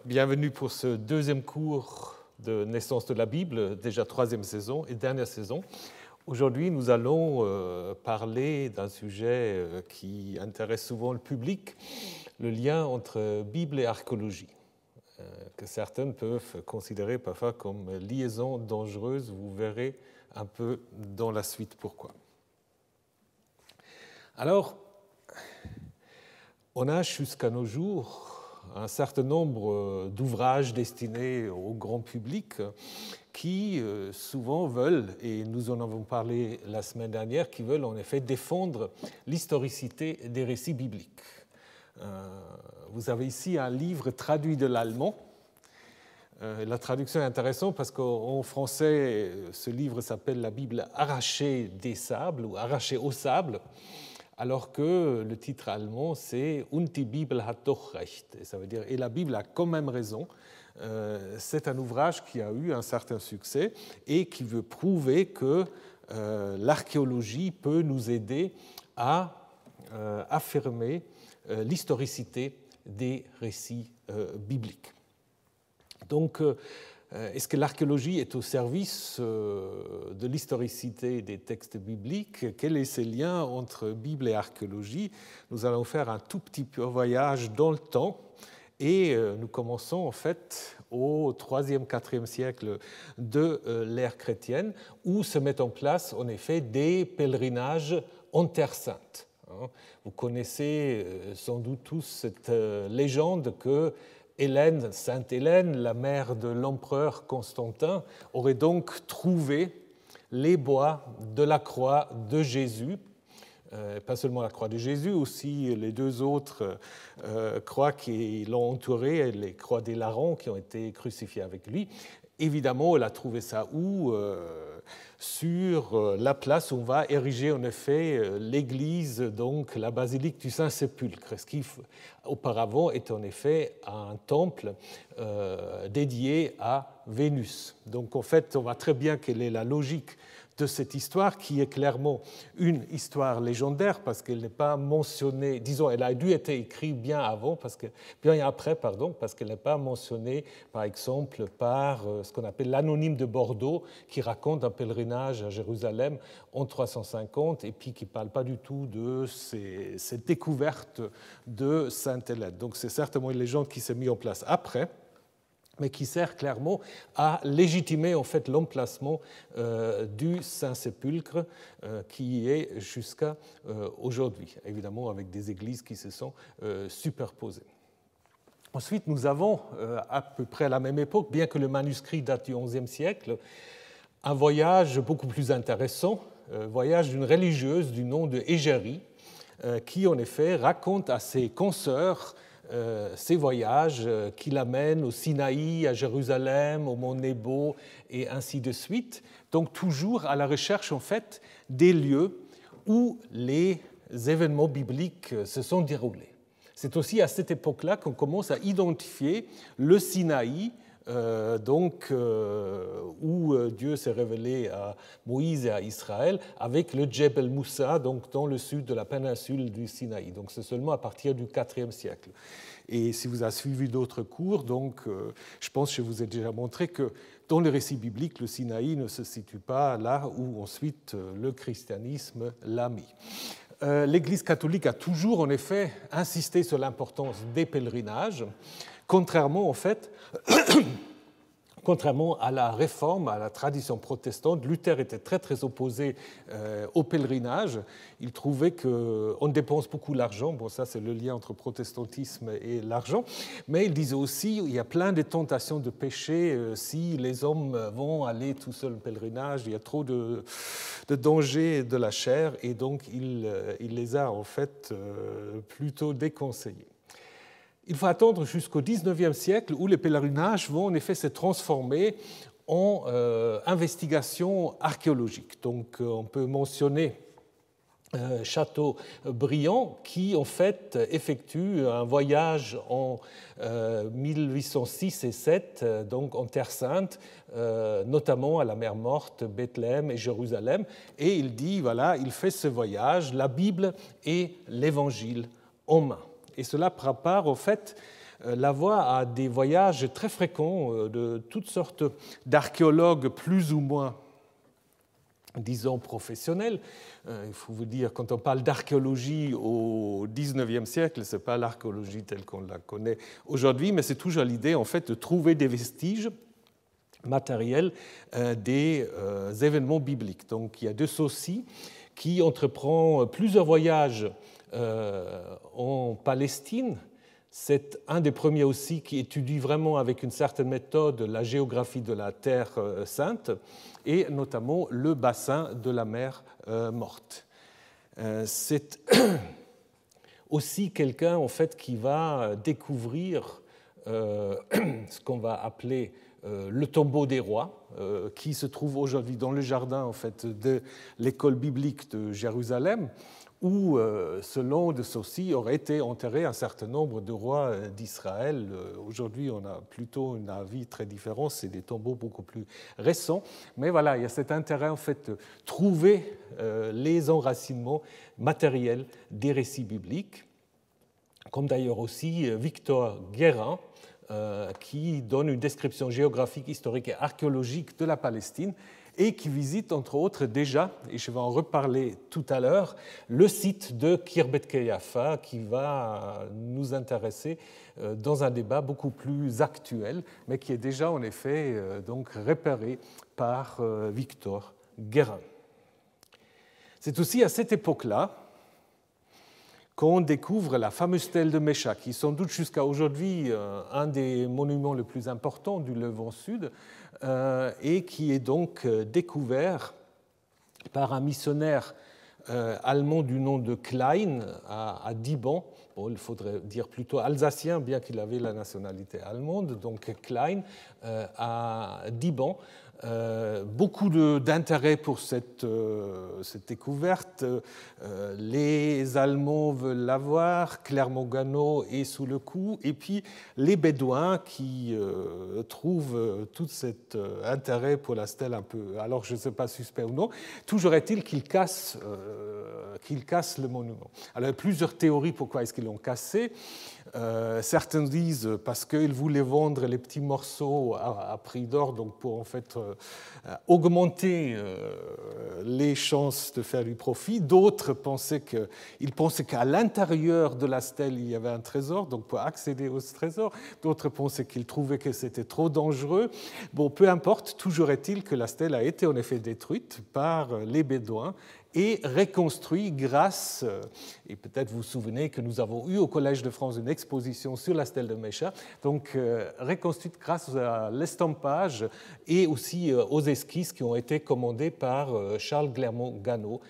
Bienvenue pour ce deuxième cours de Naissance de la Bible, déjà troisième saison et dernière saison. Aujourd'hui, nous allons parler d'un sujet qui intéresse souvent le public, le lien entre Bible et archéologie, que certains peuvent considérer parfois comme liaison dangereuse. Vous verrez un peu dans la suite pourquoi. Alors, on a jusqu'à nos jours un certain nombre d'ouvrages destinés au grand public qui souvent veulent, et nous en avons parlé la semaine dernière, qui veulent en effet défendre l'historicité des récits bibliques. Vous avez ici un livre traduit de l'allemand. La traduction est intéressante parce qu'en français, ce livre s'appelle la Bible arrachée des sables ou arrachée au sable, alors que le titre allemand, c'est « Und die Bibel hat doch recht », et ça veut dire « et la Bible a quand même raison ». C'est un ouvrage qui a eu un certain succès et qui veut prouver que l'archéologie peut nous aider à affirmer l'historicité des récits bibliques. Donc, est-ce que l'archéologie est au service de l'historicité des textes bibliques? Quel est ce lien entre Bible et archéologie? Nous allons faire un tout petit voyage dans le temps et nous commençons en fait au 3e, 4e siècle de l'ère chrétienne où se mettent en place en effet des pèlerinages en Terre Sainte. Vous connaissez sans doute tous cette légende que Hélène, Sainte Hélène, la mère de l'empereur Constantin, aurait donc trouvé les bois de la croix de Jésus, pas seulement la croix de Jésus, aussi les deux autres croix qui l'ont entouré, les croix des larrons qui ont été crucifiées avec lui. Évidemment, elle a trouvé ça où sur la place où on va ériger en effet l'église, donc la basilique du Saint-Sépulcre, ce qui auparavant était en effet un temple dédié à Vénus. Donc en fait, on voit très bien quelle est la logique de cette histoire, qui est clairement une histoire légendaire, parce qu'elle n'est pas mentionnée, disons, elle a dû être écrite bien avant, bien après, parce qu'elle n'est pas mentionnée, par exemple, par ce qu'on appelle l'Anonyme de Bordeaux, qui raconte un pèlerinage à Jérusalem en 350, et puis qui ne parle pas du tout de cette découverte de Sainte Hélène. Donc c'est certainement une légende qui s'est mise en place après, mais qui sert clairement à légitimer en fait l'emplacement du Saint-Sépulcre qui est jusqu'à aujourd'hui, évidemment avec des églises qui se sont superposées. Ensuite, nous avons à peu près à la même époque, bien que le manuscrit date du XIe siècle, un voyage beaucoup plus intéressant, voyage d'une religieuse du nom de Égérie, qui en effet raconte à ses consoeurs ces voyages qui l'amènent au Sinaï, à Jérusalem, au mont Nebo et ainsi de suite. Donc toujours à la recherche en fait des lieux où les événements bibliques se sont déroulés. C'est aussi à cette époque-là qu'on commence à identifier le Sinaï, où Dieu s'est révélé à Moïse et à Israël, avec le Djebel Moussa, donc dans le sud de la péninsule du Sinaï. Donc c'est seulement à partir du IVe siècle. Et si vous avez suivi d'autres cours, je pense que je vous ai déjà montré que dans les récits bibliques, le Sinaï ne se situe pas là où ensuite le christianisme l'a mis. L'Église catholique a toujours en effet insisté sur l'importance des pèlerinages, contrairement à la réforme, à la tradition protestante. Luther était très très opposé au pèlerinage. Il trouvait qu'on dépense beaucoup d'argent. Bon, ça c'est le lien entre protestantisme et l'argent. Mais il disait aussi qu'il y a plein de tentations de péché si les hommes vont aller tout seuls au pèlerinage. Il y a trop de dangers de la chair et donc il les a en fait plutôt déconseillés. Il faut attendre jusqu'au XIXe siècle où les pèlerinages vont en effet se transformer en investigation archéologique. Donc on peut mentionner Chateaubriand qui en fait effectue un voyage en 1806 et 7 donc en Terre Sainte, notamment à la mer Morte, Bethléem et Jérusalem, et il dit voilà, il fait ce voyage, la Bible et l'Évangile en main. Et cela prépare en fait la voie à des voyages très fréquents de toutes sortes d'archéologues plus ou moins, disons, professionnels. Il faut vous dire, quand on parle d'archéologie au XIXe siècle, ce n'est pas l'archéologie telle qu'on la connaît aujourd'hui, mais c'est toujours l'idée en fait de trouver des vestiges matériels des événements bibliques. Donc il y a De Saussy qui entreprend plusieurs voyages en Palestine. C'est un des premiers aussi qui étudie vraiment avec une certaine méthode la géographie de la Terre sainte et notamment le bassin de la mer Morte. C'est aussi quelqu'un en fait qui va découvrir ce qu'on va appeler le tombeau des rois, qui se trouve aujourd'hui dans le jardin en fait de l'école biblique de Jérusalem, où, selon De Saussy, aurait été enterré un certain nombre de rois d'Israël. Aujourd'hui, on a plutôt un avis très différent, c'est des tombeaux beaucoup plus récents. Mais voilà, il y a cet intérêt en fait de trouver les enracinements matériels des récits bibliques, comme d'ailleurs aussi Victor Guérin, qui donne une description géographique, historique et archéologique de la Palestine, et qui visite, entre autres, déjà, et je vais en reparler tout à l'heure, le site de Khirbet Qeiyafa, qui va nous intéresser dans un débat beaucoup plus actuel, mais qui est déjà, en effet, donc repéré par Victor Guérin. C'est aussi à cette époque-là qu'on découvre la fameuse stèle de Mécha, qui est sans doute jusqu'à aujourd'hui un des monuments les plus importants du Levant Sud, et qui est donc découvert par un missionnaire allemand du nom de Klein à Diban. Bon, il faudrait dire plutôt alsacien, bien qu'il avait la nationalité allemande, donc Klein à Diban. Beaucoup d'intérêt pour cette découverte. Les Allemands veulent l'avoir, Clermont-Ganneau est sous le coup, et puis les Bédouins qui trouvent tout cet intérêt pour la stèle un peu, alors je ne sais pas suspect ou non, toujours est-il qu'ils cassent le monument. Alors il y a plusieurs théories pourquoi est-ce qu'ils l'ont cassé. Certains disent parce qu'ils voulaient vendre les petits morceaux à prix d'or, donc pour en fait augmenter les chances de faire du profit. D'autres pensaient qu'à l'intérieur de la stèle il y avait un trésor, donc pour accéder au trésor. D'autres pensaient qu'ils trouvaient que c'était trop dangereux. Bon, peu importe, toujours est-il que la stèle a été en effet détruite par les Bédouins et reconstruit grâce, et peut-être vous vous souvenez que nous avons eu au Collège de France une exposition sur la stèle de Mécha, donc reconstruite grâce à l'estampage et aussi aux esquisses qui ont été commandées par Charles Clermont-Ganneau,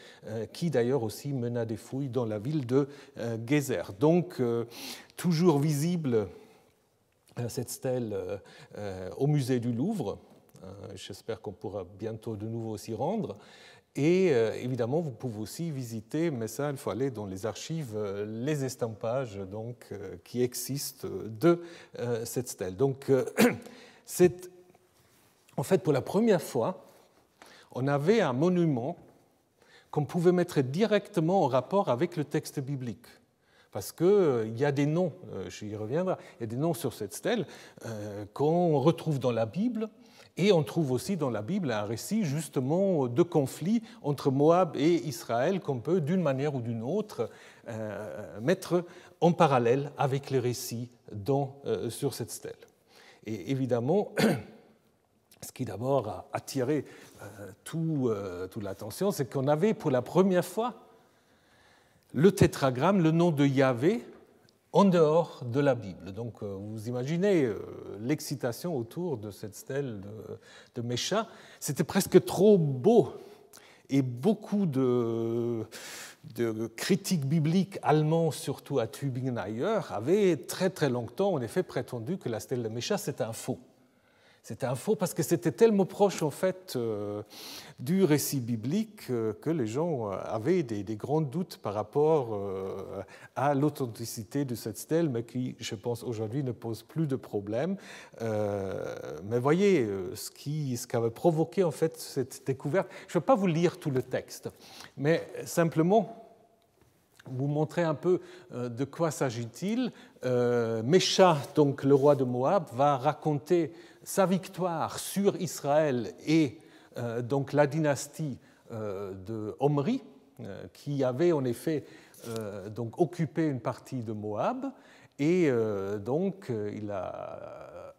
qui d'ailleurs aussi mena des fouilles dans la ville de Gézer. Donc toujours visible cette stèle au musée du Louvre. J'espère qu'on pourra bientôt de nouveau s'y rendre. Et évidemment, vous pouvez aussi visiter, mais ça, il faut aller dans les archives, les estampages donc, qui existent de cette stèle. Donc, c'est en fait pour la première fois, on avait un monument qu'on pouvait mettre directement en rapport avec le texte biblique. Parce qu'il y a des noms, j'y reviendrai, il y a des noms sur cette stèle qu'on retrouve dans la Bible. Et on trouve aussi dans la Bible un récit justement de conflit entre Moab et Israël qu'on peut d'une manière ou d'une autre mettre en parallèle avec les récits sur cette stèle. Et évidemment, ce qui d'abord a attiré toute l'attention, c'est qu'on avait pour la première fois le tétragramme, le nom de Yahvé, en dehors de la Bible. Donc vous imaginez l'excitation autour de cette stèle de Mécha. C'était presque trop beau. Et beaucoup de critiques bibliques allemands, surtout à Tübingen et ailleurs, avaient très très longtemps en effet prétendu que la stèle de Mécha c'était un faux. C'était un faux parce que c'était tellement proche en fait du récit biblique que les gens avaient des grands doutes par rapport à l'authenticité de cette stèle, mais qui, je pense, aujourd'hui ne pose plus de problème. Mais voyez ce qui avait provoqué en fait cette découverte. Je ne vais pas vous lire tout le texte, mais simplement vous montrer un peu de quoi s'agit-il. Mécha, donc le roi de Moab, va raconter sa victoire sur Israël et donc la dynastie de Omri, qui avait en effet donc occupé une partie de Moab, et donc il a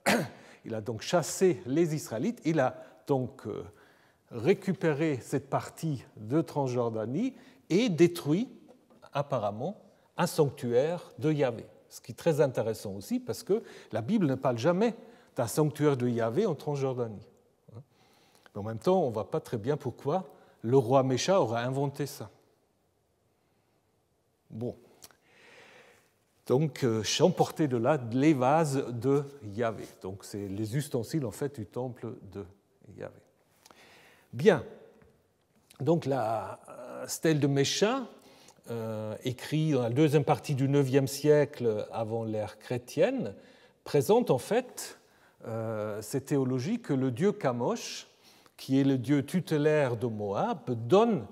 donc chassé les Israélites, il a donc récupéré cette partie de Transjordanie et détruit apparemment un sanctuaire de Yahvé. Ce qui est très intéressant aussi parce que la Bible ne parle jamais d'un sanctuaire de Yahvé en Transjordanie. Mais en même temps, on ne voit pas très bien pourquoi le roi Mécha aurait inventé ça. Bon. Donc, j'emportais de là les vases de Yahvé. Donc, c'est les ustensiles en fait du temple de Yahvé. Bien. Donc, la stèle de Mécha, écrite dans la deuxième partie du IXe siècle avant l'ère chrétienne, présente en fait cette théologie que le dieu Kamosh, qui est le dieu tutélaire de Moab, donne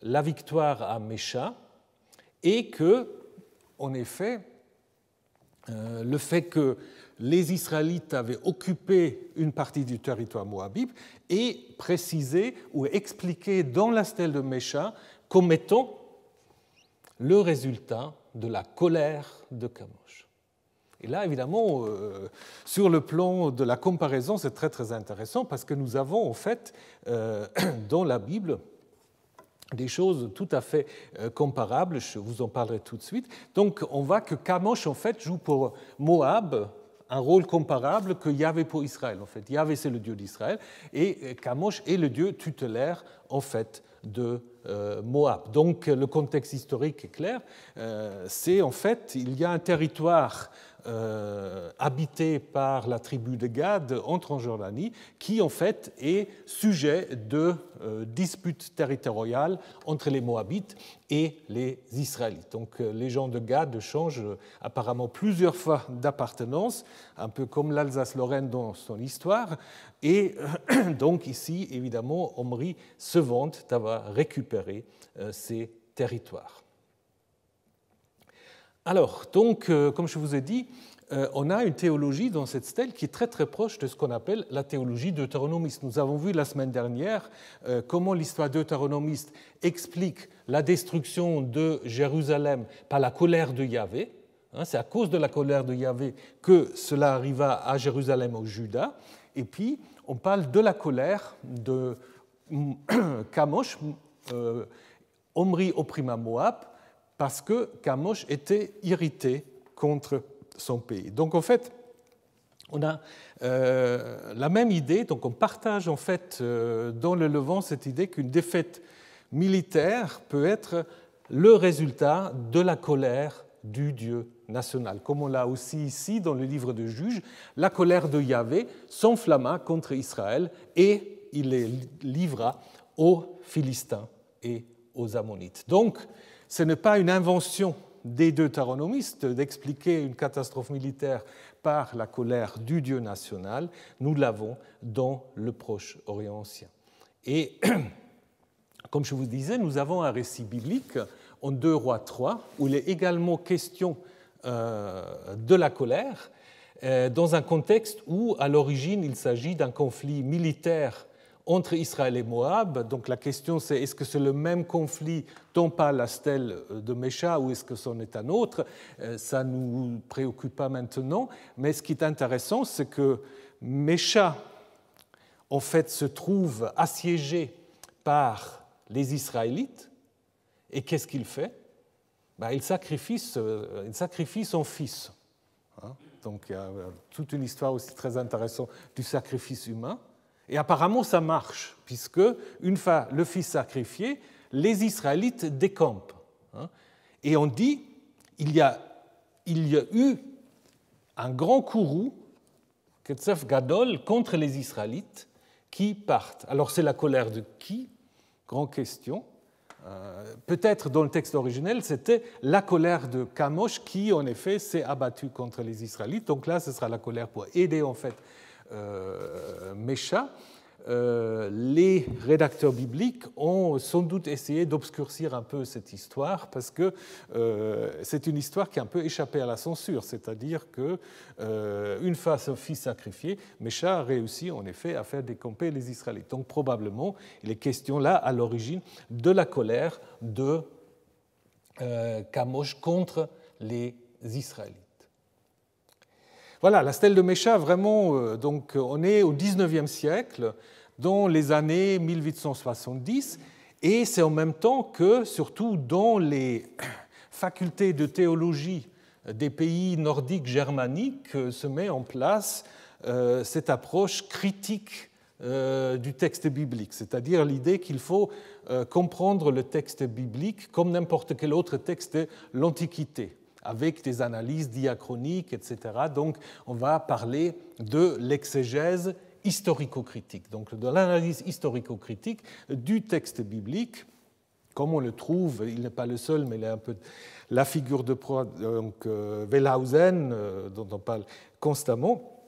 la victoire à Mécha et que, en effet, le fait que les Israélites avaient occupé une partie du territoire moabite est précisé ou expliqué dans la stèle de Mécha comme étant le résultat de la colère de Kamosh. Et là, évidemment, sur le plan de la comparaison, c'est très, très intéressant parce que nous avons, en fait, dans la Bible, des choses tout à fait comparables. Je vous en parlerai tout de suite. Donc, on voit que Kamosh, en fait, joue pour Moab un rôle comparable que Yahvé pour Israël. En fait, Yahvé, c'est le dieu d'Israël, et Kamosh est le dieu tutélaire, en fait, de Moab. Donc le contexte historique est clair, c'est en fait, il y a un territoire habité par la tribu de Gad en Transjordanie qui en fait est sujet de disputes territoriales entre les Moabites et les Israélites. Donc les gens de Gad changent apparemment plusieurs fois d'appartenance, un peu comme l'Alsace-Lorraine dans son histoire, et donc ici, évidemment, Omri se vante d'avoir récupéré ces territoires. Alors, donc, comme je vous ai dit, on a une théologie dans cette stèle qui est très très proche de ce qu'on appelle la théologie deutéronomiste. Nous avons vu la semaine dernière comment l'histoire deutéronomiste explique la destruction de Jérusalem par la colère de Yahvé. C'est à cause de la colère de Yahvé que cela arriva à Jérusalem au Juda. Et puis, on parle de la colère de Kamosh. Omri opprima Moab parce que Kamosh était irrité contre son pays. Donc en fait, on a la même idée, donc on partage en fait dans le Levant cette idée qu'une défaite militaire peut être le résultat de la colère du Dieu national. Comme on l'a aussi ici dans le livre de Juges, la colère de Yahvé s'enflamma contre Israël et il les livra aux Philistins et aux Ammonites. Donc, ce n'est pas une invention des deutéronomistes d'expliquer une catastrophe militaire par la colère du Dieu national. Nous l'avons dans le Proche-Orient ancien. Et comme je vous disais, nous avons un récit biblique en 2 Rois 3 où il est également question de la colère dans un contexte où, à l'origine, il s'agit d'un conflit militaire entre Israël et Moab. Donc la question c'est est-ce que c'est le même conflit dont parle la stèle de Mécha ou est-ce que c'en est un autre? Ça ne nous préoccupe pas maintenant, mais ce qui est intéressant c'est que Mécha en fait se trouve assiégé par les Israélites et qu'est-ce qu'il fait? Il sacrifie son fils. Donc il y a toute une histoire aussi très intéressante du sacrifice humain. Et apparemment, ça marche, puisque, une fois le fils sacrifié, les Israélites décampent. Et on dit il y a eu un grand courroux, Ketzef Gadol, contre les Israélites qui partent. Alors, c'est la colère de qui? Grande question. Peut-être dans le texte originel, c'était la colère de Kamosh qui, en effet, s'est abattu contre les Israélites. Donc là, ce sera la colère pour aider, en fait, Mécha. les rédacteurs bibliques ont sans doute essayé d'obscurcir un peu cette histoire parce que c'est une histoire qui a un peu échappé à la censure, c'est-à-dire qu'une fois son fils sacrifié, Mécha a réussi en effet à faire décamper les Israélites. Donc probablement, il est question là à l'origine de la colère de Kamosh contre les Israélites. Voilà, la stèle de Mécha, vraiment, donc on est au XIXe siècle, dans les années 1870, et c'est en même temps que, surtout dans les facultés de théologie des pays nordiques germaniques, se met en place cette approche critique du texte biblique, c'est-à-dire l'idée qu'il faut comprendre le texte biblique comme n'importe quel autre texte de l'Antiquité, avec des analyses diachroniques, etc. Donc, on va parler de l'exégèse historico-critique, donc de l'analyse historico-critique du texte biblique, comme on le trouve, il n'est pas le seul, mais il est un peu la figure de proie, donc Wellhausen, dont on parle constamment.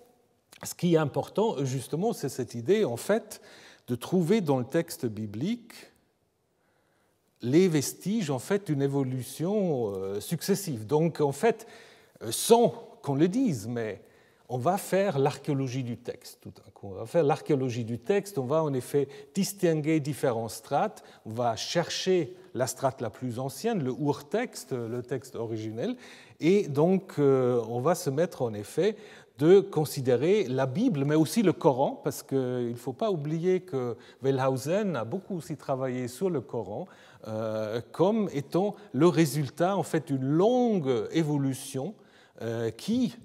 Ce qui est important, justement, c'est cette idée, en fait, de trouver dans le texte biblique les vestiges, en fait, d'une évolution successive. Donc, en fait, sans qu'on le dise, mais on va faire l'archéologie du texte tout d'un coup. On va faire l'archéologie du texte, on va en effet distinguer différents strates, on va chercher la strate la plus ancienne, le ur-texte, le texte originel, et donc on va se mettre en effet de considérer la Bible, mais aussi le Coran, parce qu'il ne faut pas oublier que Wellhausen a beaucoup aussi travaillé sur le Coran, comme étant le résultat en fait d'une longue évolution qui,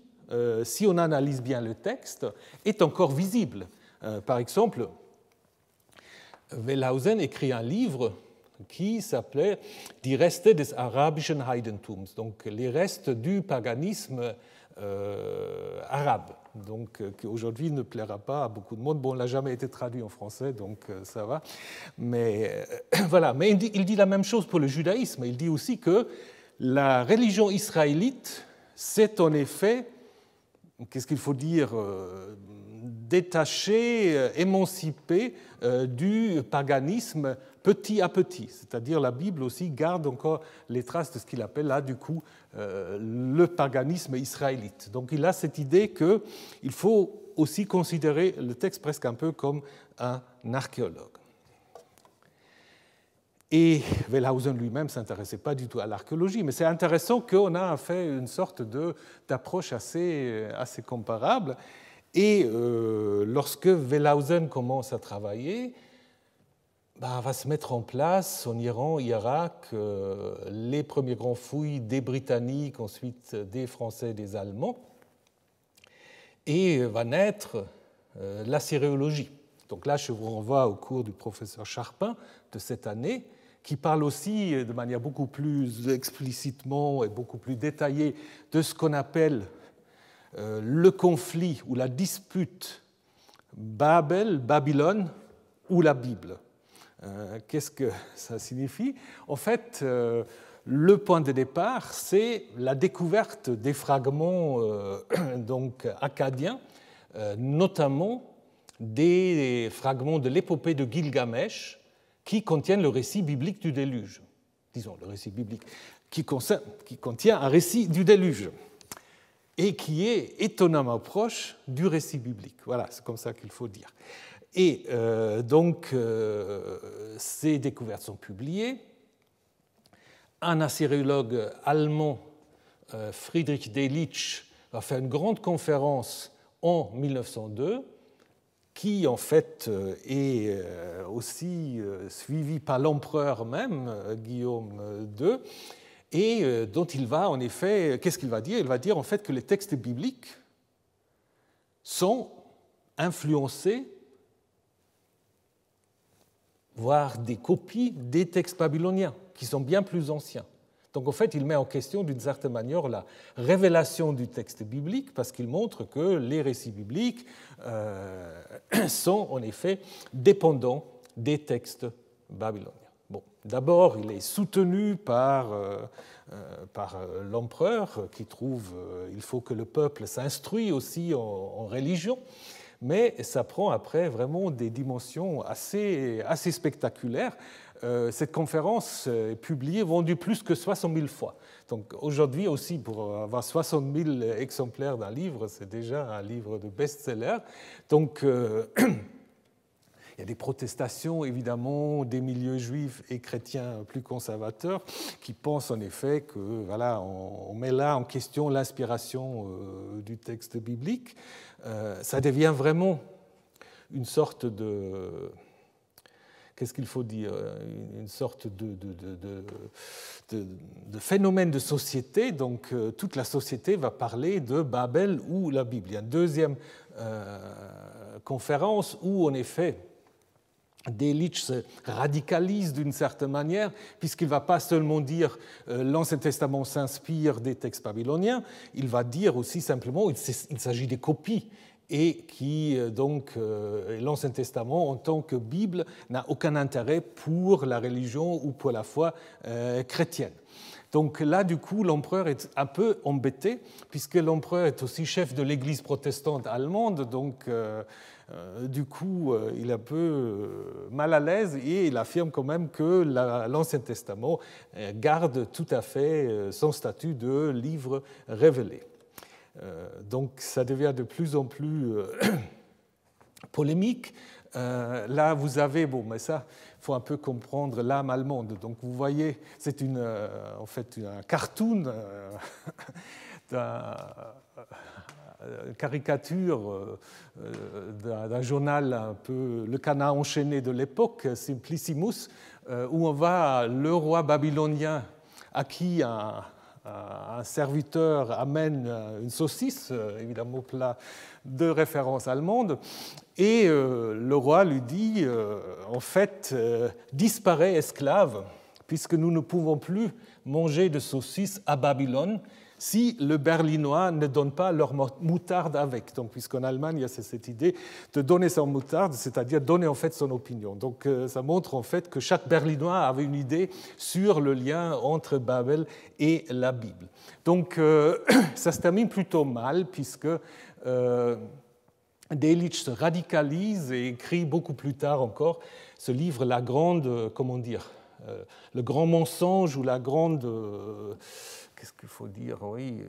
si on analyse bien le texte, est encore visible. Par exemple, Wellhausen écrit un livre qui s'appelait Die Reste des arabischen Heidentums, donc les restes du paganisme arabe, donc qui aujourd'hui ne plaira pas à beaucoup de monde. Bon, on n'a jamais été traduit en français, donc ça va. Mais voilà. Mais il dit la même chose pour le judaïsme. Il dit aussi que la religion israélite, c'est en effet, qu'est-ce qu'il faut dire, détachée, émancipée du paganisme petit à petit. C'est-à-dire la Bible aussi garde encore les traces de ce qu'il appelle là, du coup, le paganisme israélite. Donc il a cette idée qu'il faut aussi considérer le texte presque un peu comme un archéologue. Et Wellhausen lui-même ne s'intéressait pas du tout à l'archéologie, mais c'est intéressant qu'on a fait une sorte d'approche assez comparable. Et lorsque Wellhausen commence à travailler, va se mettre en place en Iran, Irak, les premiers grands fouilles des Britanniques, ensuite des Français, des Allemands, et va naître l'assyriologie. Donc là, je vous renvoie au cours du professeur Charpin de cette année, qui parle aussi de manière beaucoup plus explicitement et beaucoup plus détaillée de ce qu'on appelle le conflit ou la dispute Babylone ou la Bible. Qu'est-ce que ça signifie? En fait, le point de départ, c'est la découverte des fragments donc akkadiens, notamment des fragments de l'épopée de Gilgamesh qui contiennent le récit biblique du déluge. Disons, le récit biblique qui contient un récit du déluge et qui est étonnamment proche du récit biblique. Voilà, c'est comme ça qu'il faut dire. Et donc, ces découvertes sont publiées. Un assyriologue allemand, Friedrich Delitzsch, va faire une grande conférence en 1902, qui en fait est aussi suivi par l'empereur même, Guillaume II, et dont il va en effet, qu'est-ce qu'il va dire? Il va dire en fait que les textes bibliques sont influencés, voire des copies des textes babyloniens, qui sont bien plus anciens. Donc en fait, il met en question d'une certaine manière la révélation du texte biblique, parce qu'il montre que les récits bibliques sont en effet dépendants des textes babyloniens. Bon, d'abord, il est soutenu par l'empereur, qui trouve qu'il faut que le peuple s'instruise aussi en religion. Mais ça prend après vraiment des dimensions assez spectaculaires. Cette conférence est publiée, vendue plus que 60 000 fois. Donc aujourd'hui aussi, pour avoir 60 000 exemplaires d'un livre, c'est déjà un livre de best-seller. Donc il y a des protestations, évidemment, des milieux juifs et chrétiens plus conservateurs qui pensent en effet que voilà, on met là en question l'inspiration du texte biblique. Ça devient vraiment une sorte de... Qu'est-ce qu'il faut dire? Une sorte de phénomène de société. Donc, toute la société va parler de Babel ou la Bible. Il y a une deuxième conférence où, en effet, Delitzsch se radicalise d'une certaine manière, puisqu'il ne va pas seulement dire l'Ancien Testament s'inspire des textes babyloniens, il va dire aussi simplement qu'il s'agit des copies et qui, donc, l'Ancien Testament, en tant que Bible, n'a aucun intérêt pour la religion ou pour la foi chrétienne. Donc là, du coup, l'empereur est un peu embêté, puisque l'empereur est aussi chef de l'Église protestante allemande, donc du coup, il est un peu mal à l'aise et il affirme quand même que l'Ancien Testament garde tout à fait son statut de livre révélé. Donc ça devient de plus en plus polémique. Là, vous avez, bon, mais ça, il faut un peu comprendre l'âme allemande. Donc vous voyez, c'est en fait un cartoon, une caricature d'un journal un peu le canard enchaîné de l'époque, Simplicissimus, où on voit le roi babylonien à qui un serviteur amène une saucisse, évidemment plat de référence allemande, et le roi lui dit, en fait, disparaît esclave, puisque nous ne pouvons plus manger de saucisses à Babylone si le berlinois ne donne pas leur moutarde avec. Donc, puisqu'en Allemagne, il y a cette idée de donner son moutarde, c'est-à-dire donner en fait son opinion. Donc, ça montre en fait que chaque berlinois avait une idée sur le lien entre Babel et la Bible. Donc, ça se termine plutôt mal, puisque Delitzsch se radicalise et écrit beaucoup plus tard encore ce livre, la grande, comment dire, le grand mensonge ou la grande... Qu'est-ce qu'il faut dire? Oui,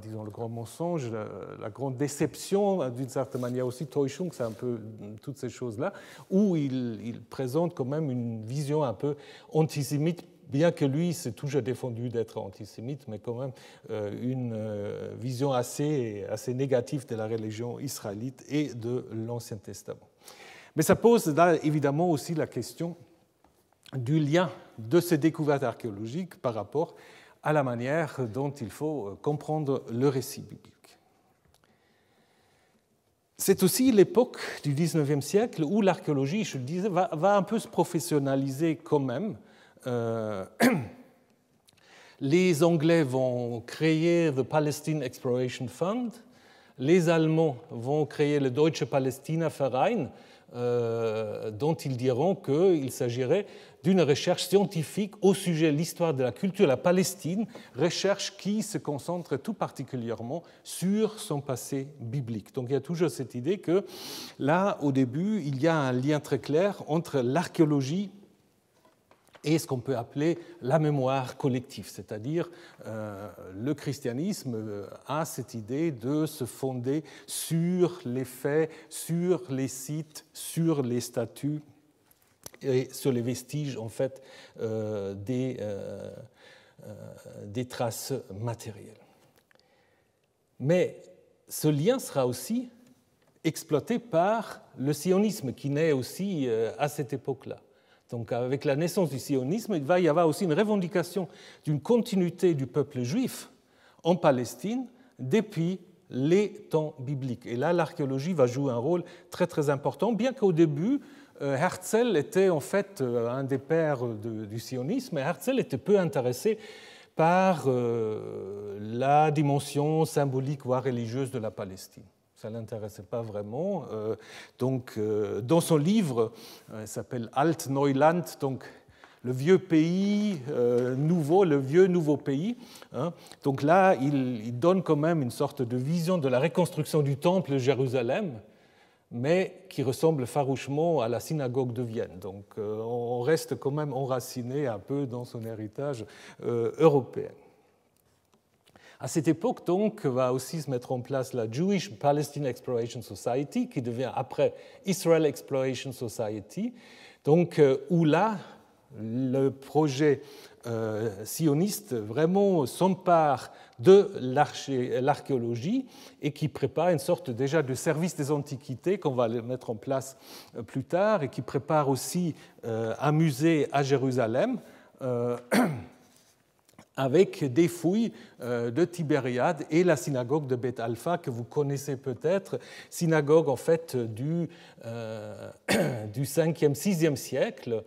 disons le grand mensonge, la grande déception, d'une certaine manière aussi, Täuschung, c'est un peu toutes ces choses-là, où il présente quand même une vision un peu antisémite, bien que lui s'est toujours défendu d'être antisémite, mais quand même une vision assez négative de la religion israélite et de l'Ancien Testament. Mais ça pose là, évidemment aussi la question du lien de ces découvertes archéologiques par rapport à la manière dont il faut comprendre le récit biblique. C'est aussi l'époque du XIXe siècle où l'archéologie, je le disais, va un peu se professionnaliser quand même. Les Anglais vont créer le Palestine Exploration Fund, les Allemands vont créer le Deutsche Palästina Verein, dont ils diront qu'il s'agirait d'une recherche scientifique au sujet de l'histoire de la culture de la Palestine, recherche qui se concentre tout particulièrement sur son passé biblique. Donc il y a toujours cette idée que là, au début, il y a un lien très clair entre l'archéologie et ce qu'on peut appeler la mémoire collective, c'est-à-dire le christianisme a cette idée de se fonder sur les faits, sur les sites, sur les statues et sur les vestiges en fait des traces matérielles. Mais ce lien sera aussi exploité par le sionisme qui naît aussi à cette époque-là. Donc avec la naissance du sionisme, il va y avoir aussi une revendication d'une continuité du peuple juif en Palestine depuis les temps bibliques. Et là, l'archéologie va jouer un rôle très très important, bien qu'au début, Herzl était en fait un des pères du sionisme, et Herzl était peu intéressé par la dimension symbolique, voire religieuse de la Palestine. Ça ne l'intéressait pas vraiment. Donc, dans son livre, il s'appelle Alt-Neuland, donc le vieux pays nouveau, le vieux nouveau pays. Donc là, il donne quand même une sorte de vision de la reconstruction du temple de Jérusalem, mais qui ressemble farouchement à la synagogue de Vienne. Donc on reste quand même enraciné un peu dans son héritage européen. À cette époque, donc, va aussi se mettre en place la Jewish Palestine Exploration Society, qui devient après Israel Exploration Society, donc, où là, le projet sioniste vraiment s'empare de l'archéologie et qui prépare une sorte déjà de service des antiquités qu'on va mettre en place plus tard et qui prépare aussi un musée à Jérusalem avec des fouilles de Tibériade et la synagogue de Beth Alpha que vous connaissez peut-être, synagogue en fait du 5e, 6e siècle,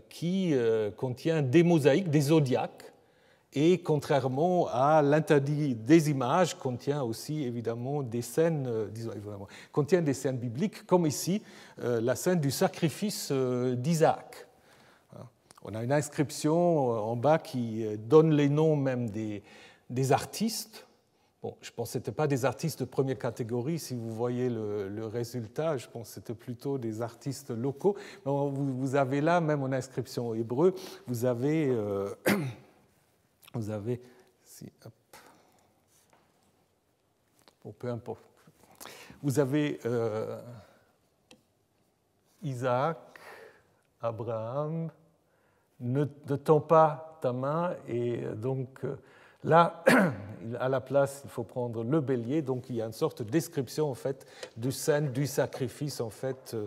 qui contient des mosaïques, des zodiaques, et contrairement à l'interdit des images, contient aussi évidemment des scènes, contient des scènes bibliques, comme ici la scène du sacrifice d'Isaac. On a une inscription en bas qui donne les noms même des artistes. Bon, je pense que ce n'étaient pas des artistes de première catégorie. Si vous voyez le résultat, je pense que c'était plutôt des artistes locaux. Vous avez là, même en inscription hébreu, vous avez bon, peu importe. Vous avez Isaac, Abraham, ne tends pas ta main, et donc là, à la place, il faut prendre le bélier, donc il y a une sorte de description en fait du scène du sacrifice en fait